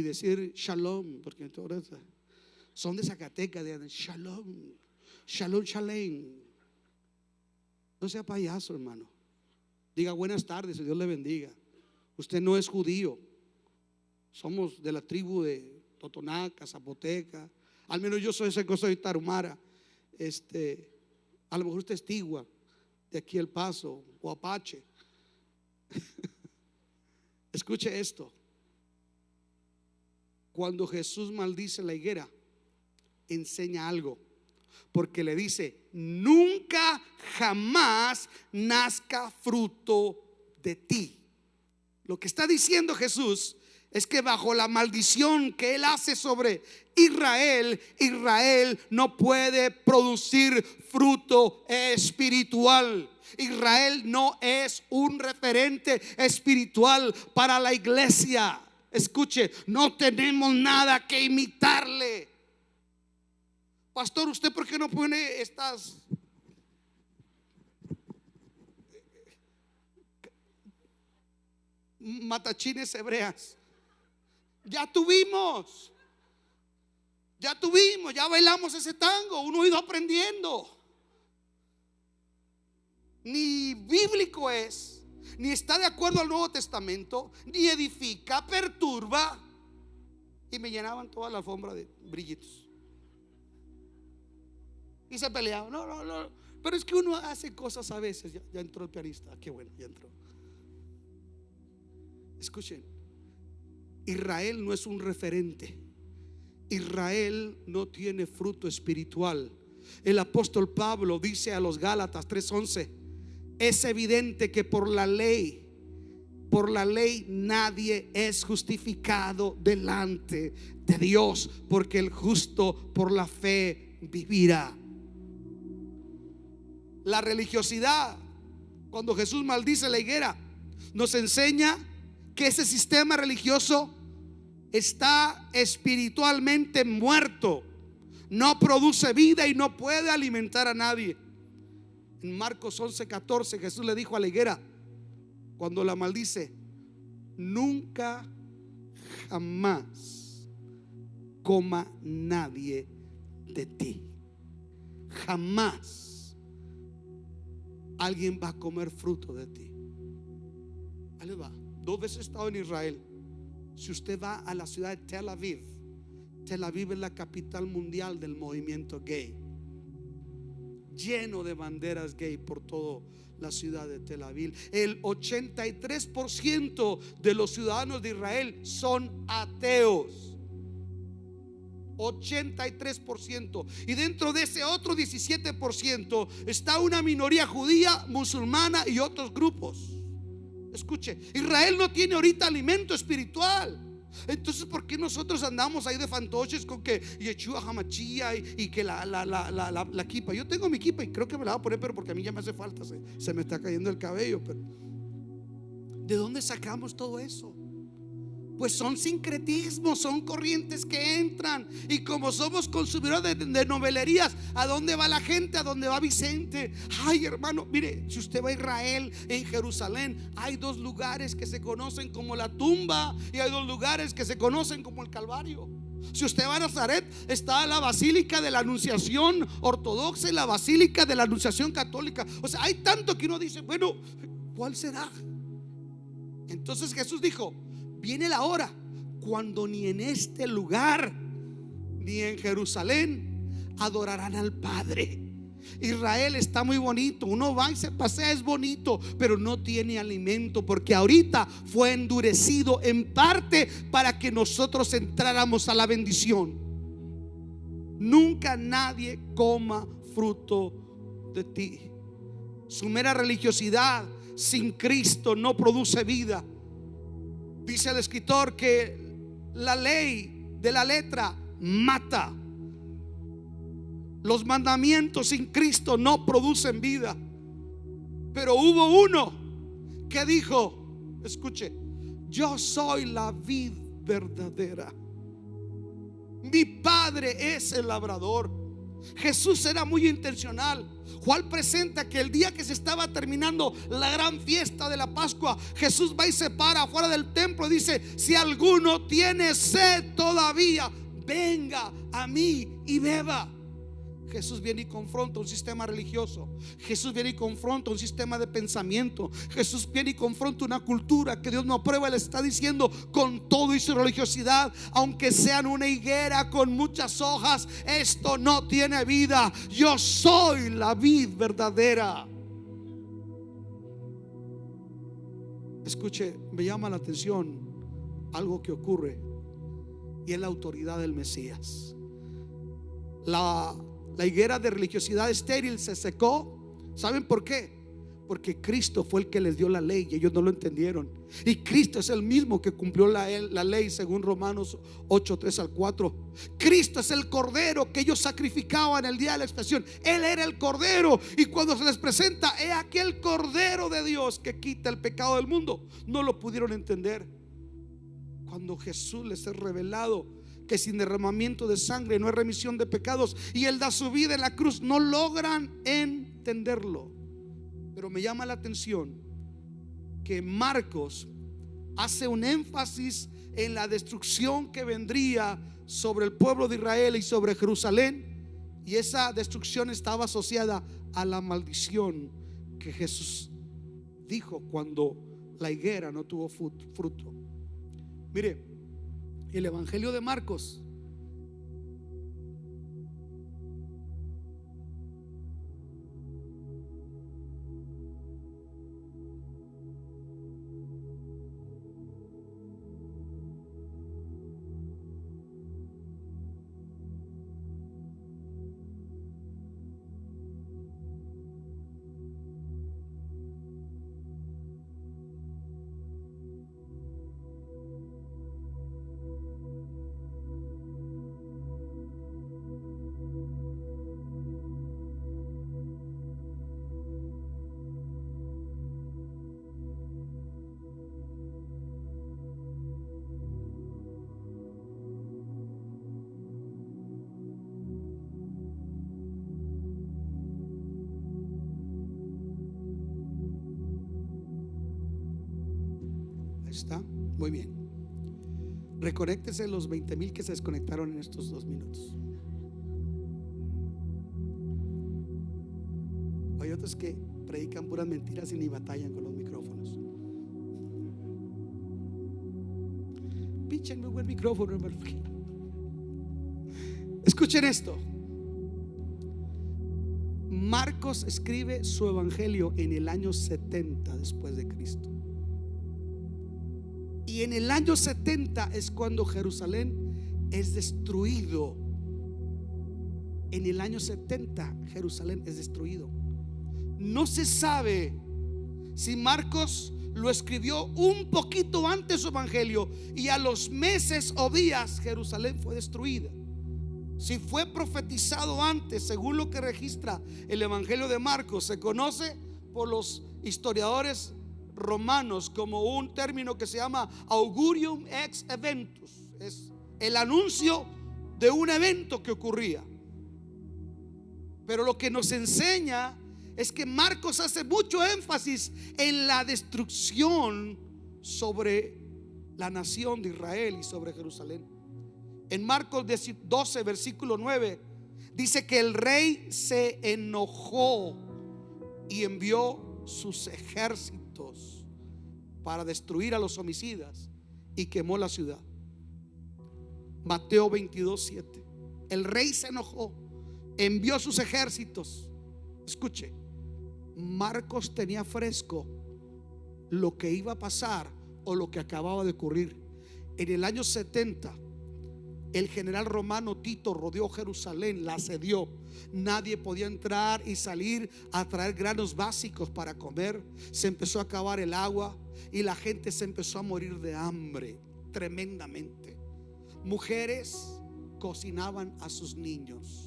decir shalom, porque todos son de Zacatecas, de shalom, shalom, shalom. No sea payaso, hermano. Diga buenas tardes y Dios le bendiga. Usted no es judío. Somos de la tribu de Totonaca, Zapoteca. Al menos yo soy esa cosa de Tarahumara. A lo mejor usted es Tigua, de aquí El Paso, o Apache. Escuche esto. Cuando Jesús maldice la higuera, enseña algo, porque le dice: nunca jamás nazca fruto de ti. Lo que está diciendo Jesús es que bajo la maldición que él hace sobre Israel, Israel no puede producir fruto espiritual. Israel no es un referente espiritual para la iglesia. Escuche, no tenemos nada que imitarle. Pastor, ¿usted por qué no pone estas matachines hebreas? Ya tuvimos, ya bailamos ese tango, uno ha ido aprendiendo. Ni bíblico es, ni está de acuerdo al Nuevo Testamento, ni edifica, perturba. Y me llenaban toda la alfombra de brillitos. Y se peleaban. No. Pero es que uno hace cosas a veces. Ya entró el pianista. Qué bueno, ya entró. Escuchen, Israel no es un referente. Israel no tiene fruto espiritual. El apóstol Pablo dice a los Gálatas 3:11: es evidente que por la ley nadie es justificado delante de Dios, porque el justo por la fe vivirá. La religiosidad, cuando Jesús maldice la higuera, nos enseña que ese sistema religioso está espiritualmente muerto, no produce vida y no puede alimentar a nadie. En Marcos 11:14 Jesús le dijo a la higuera, cuando la maldice: nunca jamás coma nadie de ti. Jamás alguien va a comer fruto de ti. Ahí le va. 2 veces he estado en Israel. Si usted va a la ciudad de Tel Aviv, Tel Aviv es la capital mundial del movimiento gay, lleno de banderas gay por toda la ciudad de Tel Aviv. El 83% de los ciudadanos de Israel son ateos. 83%. Y dentro de ese otro 17% está una minoría judía, musulmana y otros grupos. Escuche, Israel no tiene ahorita alimento espiritual. Entonces, ¿por qué nosotros andamos ahí de fantoches con que Yeshua Hamachía y que la kipa? Yo tengo mi kipa y creo que me la voy a poner, pero porque a mí ya me hace falta, se me está cayendo el cabello. Pero ¿de dónde sacamos todo eso? Pues son sincretismos, son corrientes que entran. Y como somos consumidores de novelerías, ¿a dónde va la gente? ¿A dónde va Vicente? Ay, hermano, mire, si usted va a Israel, en Jerusalén, hay 2 lugares que se conocen como la tumba y hay 2 lugares que se conocen como el Calvario. Si usted va a Nazaret, está la Basílica de la Anunciación ortodoxa y la Basílica de la Anunciación católica. O sea, hay tanto que uno dice, bueno, ¿cuál será? Entonces Jesús dijo: viene la hora cuando ni en este lugar ni en Jerusalén adorarán al Padre. Israel está muy bonito, uno va y se pasea, es bonito, pero no tiene alimento, porque ahorita fue endurecido en parte para que nosotros entráramos a la bendición. Nunca nadie coma fruto de ti. Su mera religiosidad sin Cristo no produce vida. Dice el escritor que la ley de la letra mata. Los mandamientos sin Cristo no producen vida. Pero hubo uno que dijo, escuche, yo soy la vid verdadera, mi Padre es el labrador. Jesús era muy intencional. Juan presenta que el día que se estaba terminando la gran fiesta de la Pascua, Jesús va y se para afuera del templo y dice: si alguno tiene sed todavía, venga a mí y beba. Jesús viene y confronta un sistema religioso. Jesús viene y confronta un sistema de pensamiento. Jesús viene y confronta una cultura que Dios no aprueba. Él está diciendo con todo y su religiosidad: aunque sean una higuera con muchas hojas, esto no tiene vida. Yo soy la vid verdadera. Escuche, me llama la atención algo que ocurre, y es la autoridad del Mesías. La higuera de religiosidad estéril se secó. ¿Saben por qué? Porque Cristo fue el que les dio la ley y ellos no lo entendieron. Y Cristo es el mismo que cumplió la ley según Romanos 8, 3 al 4. Cristo es el cordero que ellos sacrificaban el día de la expiación. Él era el cordero, y cuando se les presenta: he aquí el cordero de Dios que quita el pecado del mundo, no lo pudieron entender. Cuando Jesús les es revelado que sin derramamiento de sangre no hay remisión de pecados, y Él da su vida en la cruz, no logran entenderlo. Pero me llama la atención que Marcos hace un énfasis en la destrucción que vendría sobre el pueblo de Israel y sobre Jerusalén, y esa destrucción estaba asociada a la maldición que Jesús dijo cuando la higuera no tuvo fruto. Mire, el Evangelio de Marcos está muy bien. Reconéctese los 20,000 que se desconectaron en estos 2 minutos. Hay otros que predican puras mentiras y ni batallan con los micrófonos. Pinchen muy buen micrófono, hermano. Escuchen esto. Marcos escribe su evangelio en el año 70 después de Cristo. Y en el año 70 es cuando Jerusalén es destruido. En el año 70 Jerusalén es destruido. No se sabe si Marcos lo escribió un poquito antes su evangelio y a los meses o días Jerusalén fue destruida. Si fue profetizado antes, según lo que registra el evangelio de Marcos, se conoce por los historiadores romanos como un término que se llama augurium ex eventus. Es el anuncio de un evento que ocurría. Pero lo que nos enseña es que Marcos hace mucho énfasis en la destrucción sobre la nación de Israel y sobre Jerusalén. En Marcos 12 versículo 9 dice que el rey se enojó y envió sus ejércitos para destruir a los homicidas y quemó la ciudad. Mateo 22:7. El rey se enojó, envió sus ejércitos. Escuche, Marcos tenía fresco lo que iba a pasar o lo que acababa de ocurrir. En el año 70 el general romano Tito rodeó Jerusalén, la asedió. Nadie podía entrar y salir a traer granos básicos para comer. Se empezó a acabar el agua y la gente se empezó a morir de hambre tremendamente. Mujeres cocinaban a sus niños.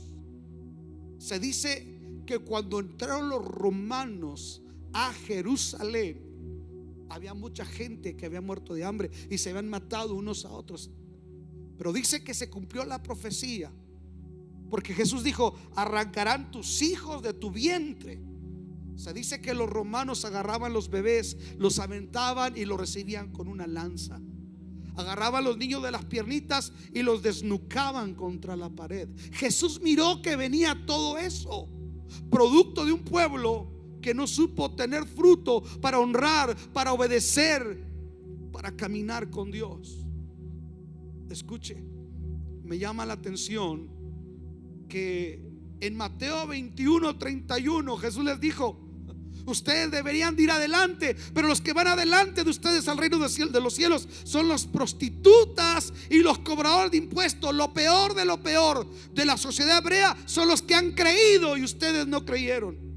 Se dice que cuando entraron los romanos a Jerusalén, había mucha gente que había muerto de hambre y se habían matado unos a otros. Pero dice que se cumplió la profecía, porque Jesús dijo: arrancarán tus hijos de tu vientre. Se dice que los romanos agarraban los bebés, los aventaban y los recibían con una lanza. Agarraban a los niños de las piernitas y los desnucaban contra la pared. Jesús miró que venía todo eso, producto de un pueblo que no supo tener fruto para honrar, para obedecer, para caminar con Dios. Escuche, me llama la atención que en Mateo 21:31 Jesús les dijo: ustedes deberían de ir adelante, pero los que van adelante de ustedes al reino de los cielos son las prostitutas y los cobradores de impuestos. Lo peor de la sociedad hebrea son los que han creído y ustedes no creyeron.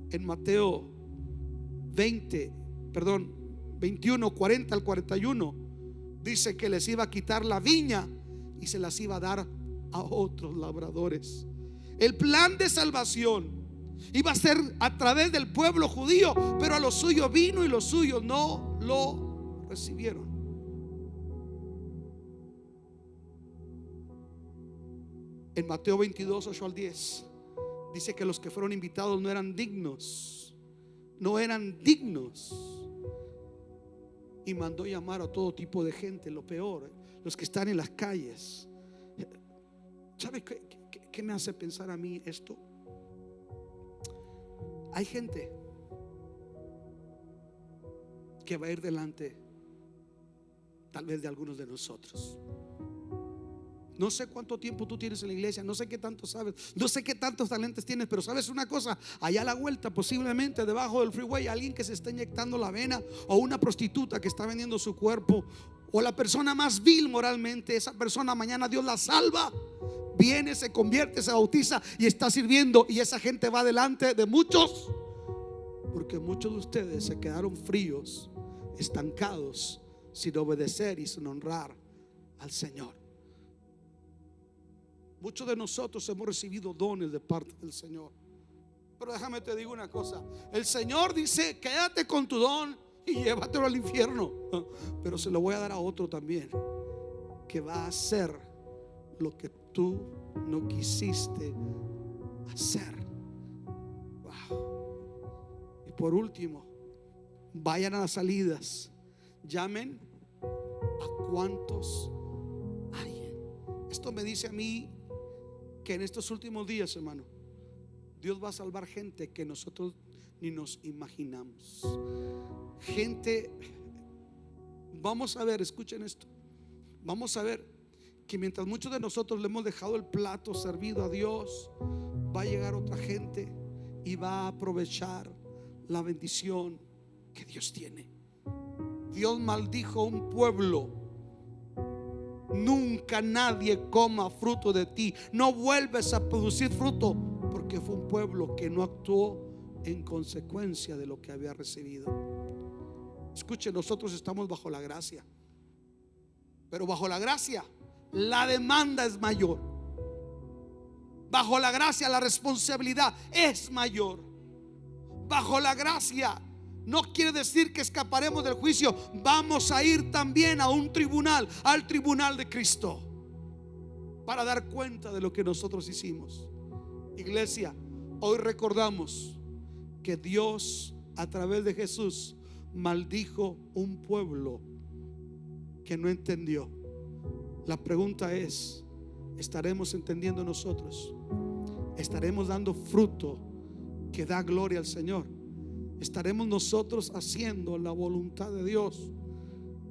En Mateo 21, 40 al 41 dice que les iba a quitar la viña y se las iba a dar a otros labradores. El plan de salvación iba a ser a través del pueblo judío, pero a los suyos vino y los suyos no lo recibieron. En Mateo 22, 8 al 10 dice que los que fueron invitados no eran dignos, y mandó llamar a todo tipo de gente. Lo peor, los que están en las calles. ¿Sabe qué me hace pensar a mí esto? Hay gente que va a ir delante, tal vez, de algunos de nosotros. No sé cuánto tiempo tú tienes en la iglesia, no sé qué tanto sabes, no sé qué tantos talentos tienes, pero sabes una cosa: allá a la vuelta, posiblemente debajo del freeway, alguien que se está inyectando la vena, o una prostituta que está vendiendo su cuerpo, o la persona más vil moralmente. Esa persona mañana Dios la salva, viene, se convierte, se bautiza y está sirviendo, y esa gente va delante de muchos, porque muchos de ustedes se quedaron fríos, estancados, sin obedecer y sin honrar al Señor. Muchos de nosotros hemos recibido dones de parte del Señor, pero déjame te digo una cosa: el Señor dice: quédate con tu don y llévatelo al infierno, pero se lo voy a dar a otro también, que va a hacer lo que tú no quisiste hacer. Wow. Y por último, vayan a las salidas, llamen a cuantos hay. Esto me dice a mí que en estos últimos días, hermano, Dios va a salvar gente que nosotros ni nos imaginamos. Gente, vamos a ver, escuchen esto, vamos a ver que mientras muchos de nosotros le hemos dejado el plato servido a Dios, va a llegar otra gente y va a aprovechar la bendición que Dios tiene. Dios maldijo a un pueblo: nunca nadie coma fruto de ti, no vuelves a producir fruto, porque fue un pueblo que no actuó en consecuencia de lo que había recibido. Escuchen, nosotros estamos bajo la gracia, pero bajo la gracia la demanda es mayor. Bajo la gracia la responsabilidad es mayor. Bajo la gracia no quiere decir que escaparemos del juicio. Vamos a ir también a un tribunal, al tribunal de Cristo, para dar cuenta de lo que nosotros hicimos. Iglesia, hoy recordamos que Dios, a través de Jesús, maldijo un pueblo que no entendió. La pregunta es: ¿estaremos entendiendo nosotros? ¿Estaremos dando fruto que da gloria al Señor? ¿Estaremos nosotros haciendo la voluntad de Dios?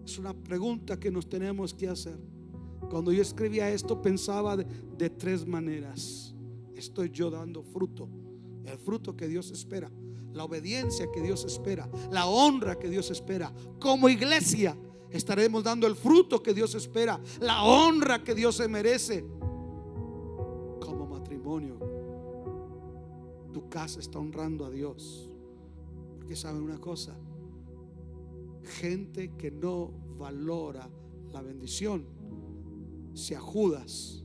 Es una pregunta que nos tenemos que hacer. Cuando yo escribía esto, pensaba de tres maneras. Estoy yo dando fruto, el fruto que Dios espera, la obediencia que Dios espera, la honra que Dios espera. Como iglesia estaremos dando el fruto que Dios espera, la honra que Dios se merece. Como matrimonio, tu casa está honrando a Dios. Porque saben una cosa: gente que no valora la bendición Si a Judas,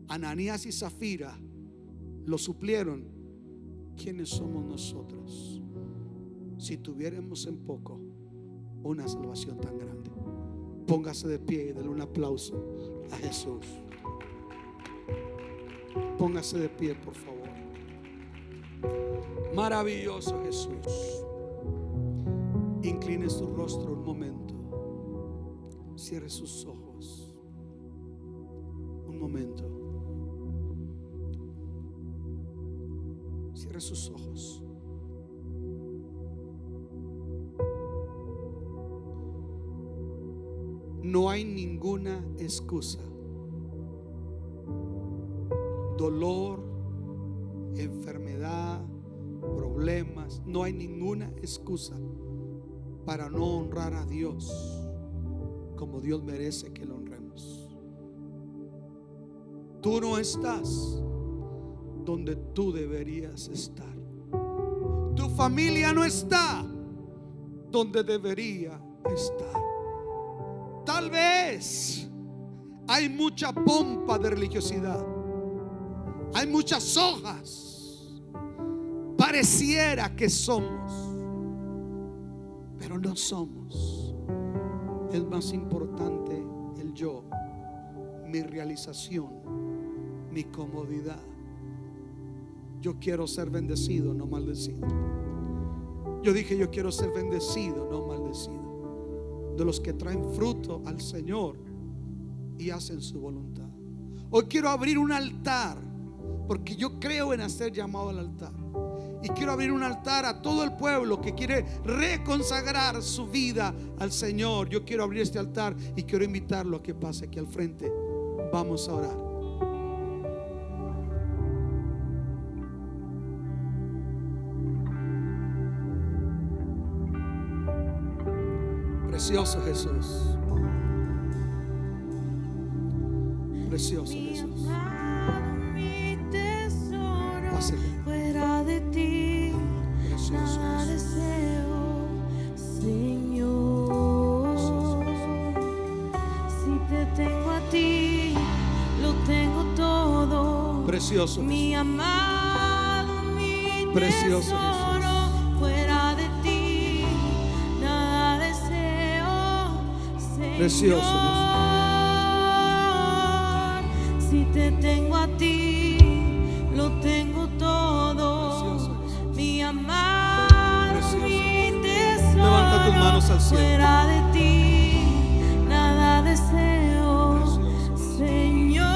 Ananías y Zafira lo suplieron, ¿quiénes somos nosotros si tuviéramos en poco una salvación tan grande? Póngase de pie y dale un aplauso a Jesús. Póngase de pie, por favor. Maravilloso Jesús. Incline su rostro un momento. Cierre sus ojos un momento. Cierre sus ojos. No hay ninguna excusa. Dolor, enfermedad, problemas, no hay ninguna excusa para no honrar a Dios como Dios merece que lo honremos. Tú no estás donde tú deberías estar. Tu familia no está donde debería estar. Tal vez hay mucha pompa de religiosidad, hay muchas hojas, pareciera que somos, pero no somos. Es más importante el yo, mi realización, mi comodidad. Yo quiero ser bendecido, no maldecido. Yo dije, yo quiero ser bendecido, no maldecido. De los que traen fruto al Señor y hacen su voluntad. Hoy quiero abrir un altar, porque yo creo en hacer llamado al altar. Y quiero abrir un altar a todo el pueblo que quiere reconsagrar su vida al Señor. Yo quiero abrir este altar y quiero invitarlo a que pase aquí al frente. Vamos a orar. Precioso Jesús. Precioso Jesús. Pásale. Fuera de ti, Precioso nada Jesús. deseo, Señor. Si te tengo a ti, lo tengo todo. Precioso Jesús. Mi amado, mi Precioso tesoro. Fuera de ti, nada deseo, Señor. Precioso Si te tengo a ti, lo tengo todo. Precioso Jesús. Mi amado, Precioso. mi tesoro. Levanta tus manos al cielo. Fuera de ti, nada deseo, Precioso. Señor.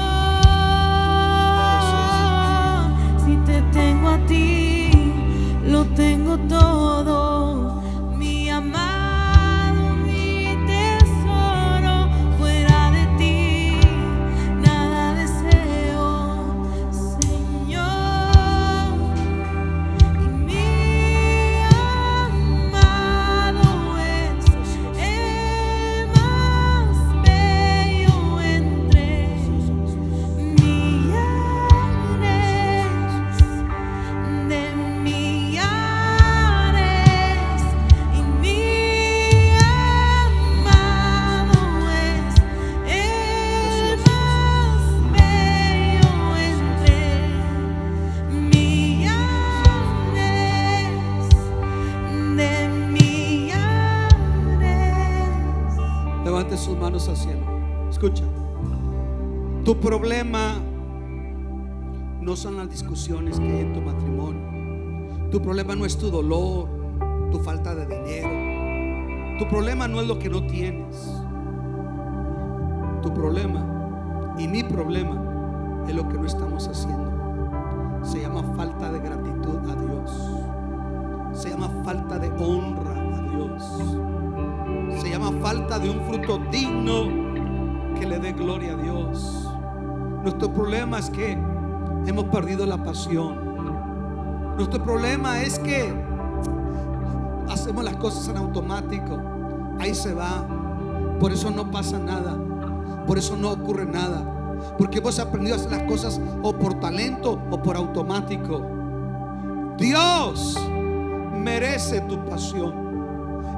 Si te tengo a ti, lo tengo todo. Mi amado, mi tesoro. Fuera de ti, nada deseo, Señor. Y mi amado es el más bello entre millares de millares. Y mi amado es el más bello entre millares de millares. Levante sus manos al cielo. Escucha. Tu problema no son las discusiones que hay en tu matrimonio. Tu problema no es tu dolor, tu falta de dinero. Tu problema no es lo que no tienes. Tu problema y mi problema es lo que no estamos haciendo. Se llama falta de gratitud a Dios. Se llama falta de honra a Dios. Se llama falta de un fruto digno que le dé gloria a Dios. Nuestro problema es que hemos perdido la pasión. Nuestro problema es que hacemos las cosas en automático. Ahí se va. Por eso no pasa nada. Por eso no ocurre nada. Porque hemos aprendido a hacer las cosas o por talento o por automático. Dios merece tu pasión.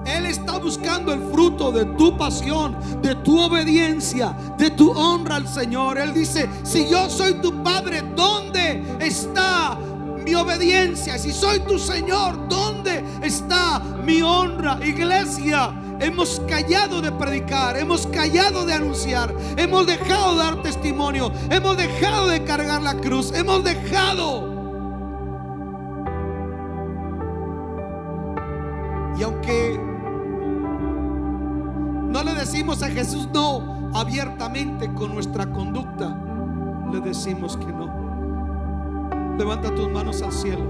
Él está buscando el fruto de tu pasión, de tu obediencia, de tu honra al Señor. Él dice: si yo soy tu Padre, ¿dónde está mi obediencia? Si soy tu Señor, ¿dónde está mi honra? Iglesia, hemos callado de predicar, hemos callado de anunciar, hemos dejado de dar testimonio, hemos dejado de cargar la cruz, hemos dejado. Y aunque no le decimos a Jesús no abiertamente, con nuestra conducta le decimos que no. Levanta tus manos al cielo.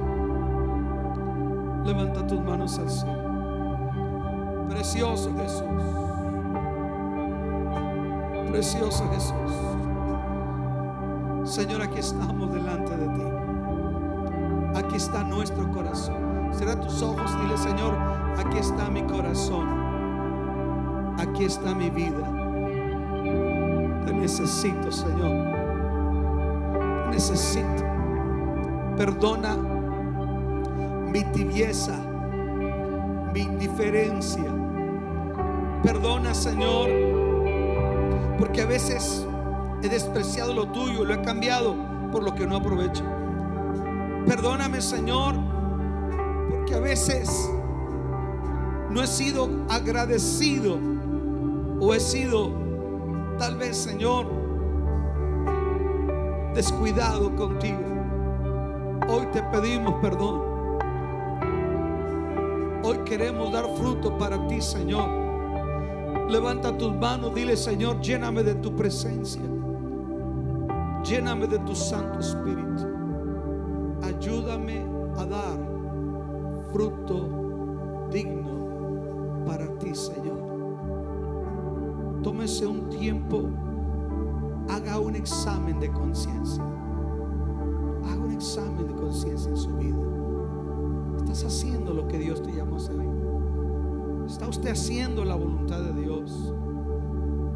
Levanta tus manos al cielo. Precioso Jesús. Precioso Jesús. Señor, aquí estamos delante de ti. Aquí está nuestro corazón. Cierra tus ojos y dile: Señor, aquí está mi corazón. Aquí está mi vida. Te necesito, Señor. Te necesito. Perdona mi tibieza, mi indiferencia. Perdona, Señor, porque a veces he despreciado lo tuyo, lo he cambiado por lo que no aprovecho. Perdóname, Señor, porque a veces no he sido agradecido, o he sido, tal vez, Señor, descuidado contigo. Hoy te pedimos perdón. Hoy queremos dar fruto para ti, Señor. Levanta tus manos, dile: Señor, lléname de tu presencia, lléname de tu Santo Espíritu. Ayúdame a dar fruto digno para ti, Señor. Tómese un tiempo, haga un examen de conciencia. Haga un examen de conciencia en su vida. ¿Estás haciendo lo que Dios te llamó a hacer? ¿Está usted haciendo la voluntad de Dios?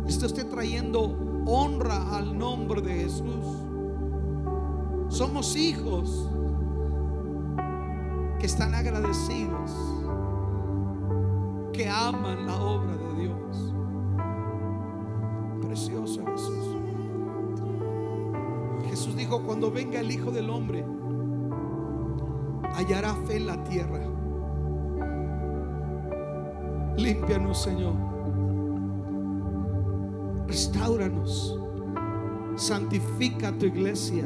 ¿Está usted trayendo honra al nombre de Jesús? Somos hijos que están agradecidos, que aman la obra de Dios. Precioso Jesús. Jesús dijo: cuando venga el Hijo del Hombre, hallará fe en la tierra. Límpianos, Señor. Restáuranos. Santifica tu iglesia.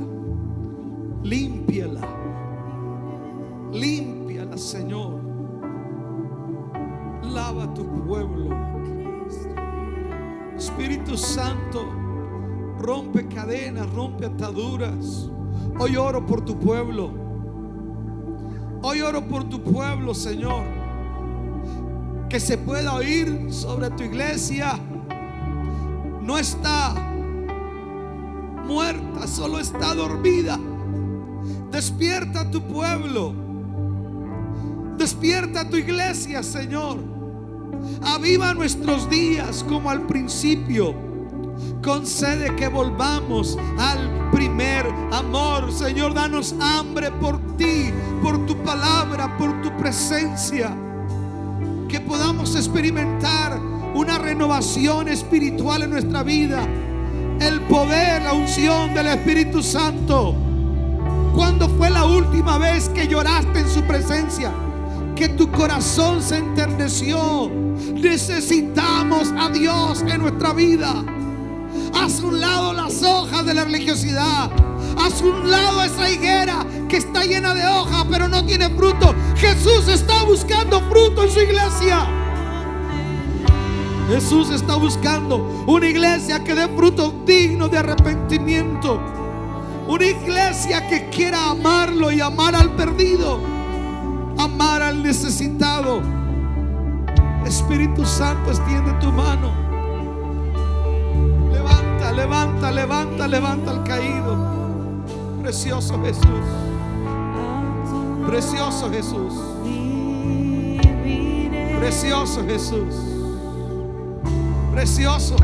Límpiala. Límpiala, Señor. Lava tu pueblo. Espíritu Santo, rompe cadenas, rompe ataduras. Hoy oro por tu pueblo. Hoy oro por tu pueblo, Señor. Que se pueda oír sobre tu iglesia. No está muerta, solo está dormida. Despierta a tu pueblo. Despierta a tu iglesia, Señor. Aviva nuestros días como al principio. Concede que volvamos al primer amor. Señor, danos hambre por ti, por tu palabra, por tu presencia. Que podamos experimentar una renovación espiritual en nuestra vida. El poder, la unción del Espíritu Santo. ¿Cuándo fue la última vez que lloraste en su presencia? Que tu corazón se enterneció. Necesitamos a Dios en nuestra vida. Haz un lado las hojas de la religiosidad. Haz un lado esa higuera que está llena de hojas pero no tiene fruto. Jesús está buscando fruto en su iglesia. Jesús está buscando una iglesia que dé fruto digno de arrepentimiento. Una iglesia que quiera amarlo y amar al perdido, amar al necesitado. Espíritu Santo, extiende tu mano. Levanta, levanta, levanta, levanta al caído. Precioso Jesús. Precioso Jesús. Precioso Jesús. Precioso.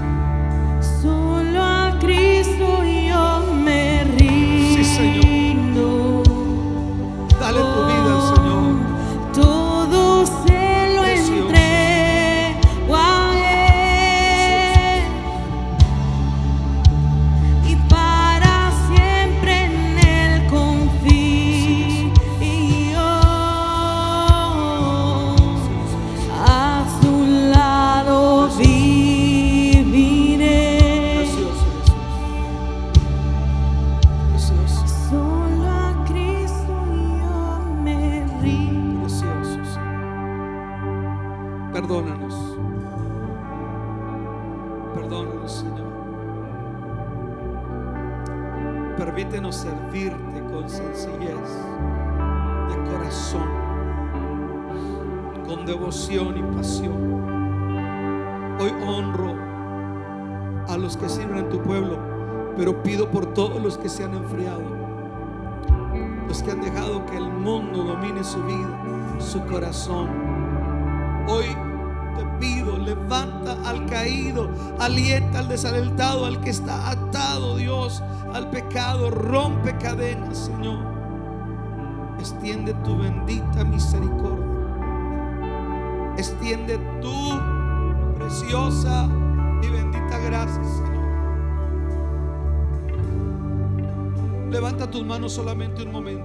Solo a Cristo yo me rindo. Sí, Señor. Dale tu vida al Señor. Todo se lo entrego. Permítenos servirte con sencillez de corazón, con devoción y pasión. Hoy honro a los que sirven en tu pueblo, pero pido por todos los que se han enfriado, los que han dejado que el mundo domine su vida, su corazón. Hoy te pido, levanta al caído, alienta al desalentado, al que está atado, Dios, al pecado. Rompe cadenas, Señor. Extiende tu bendita misericordia. Extiende tu preciosa y bendita gracia, Señor. Levanta tus manos solamente un momento.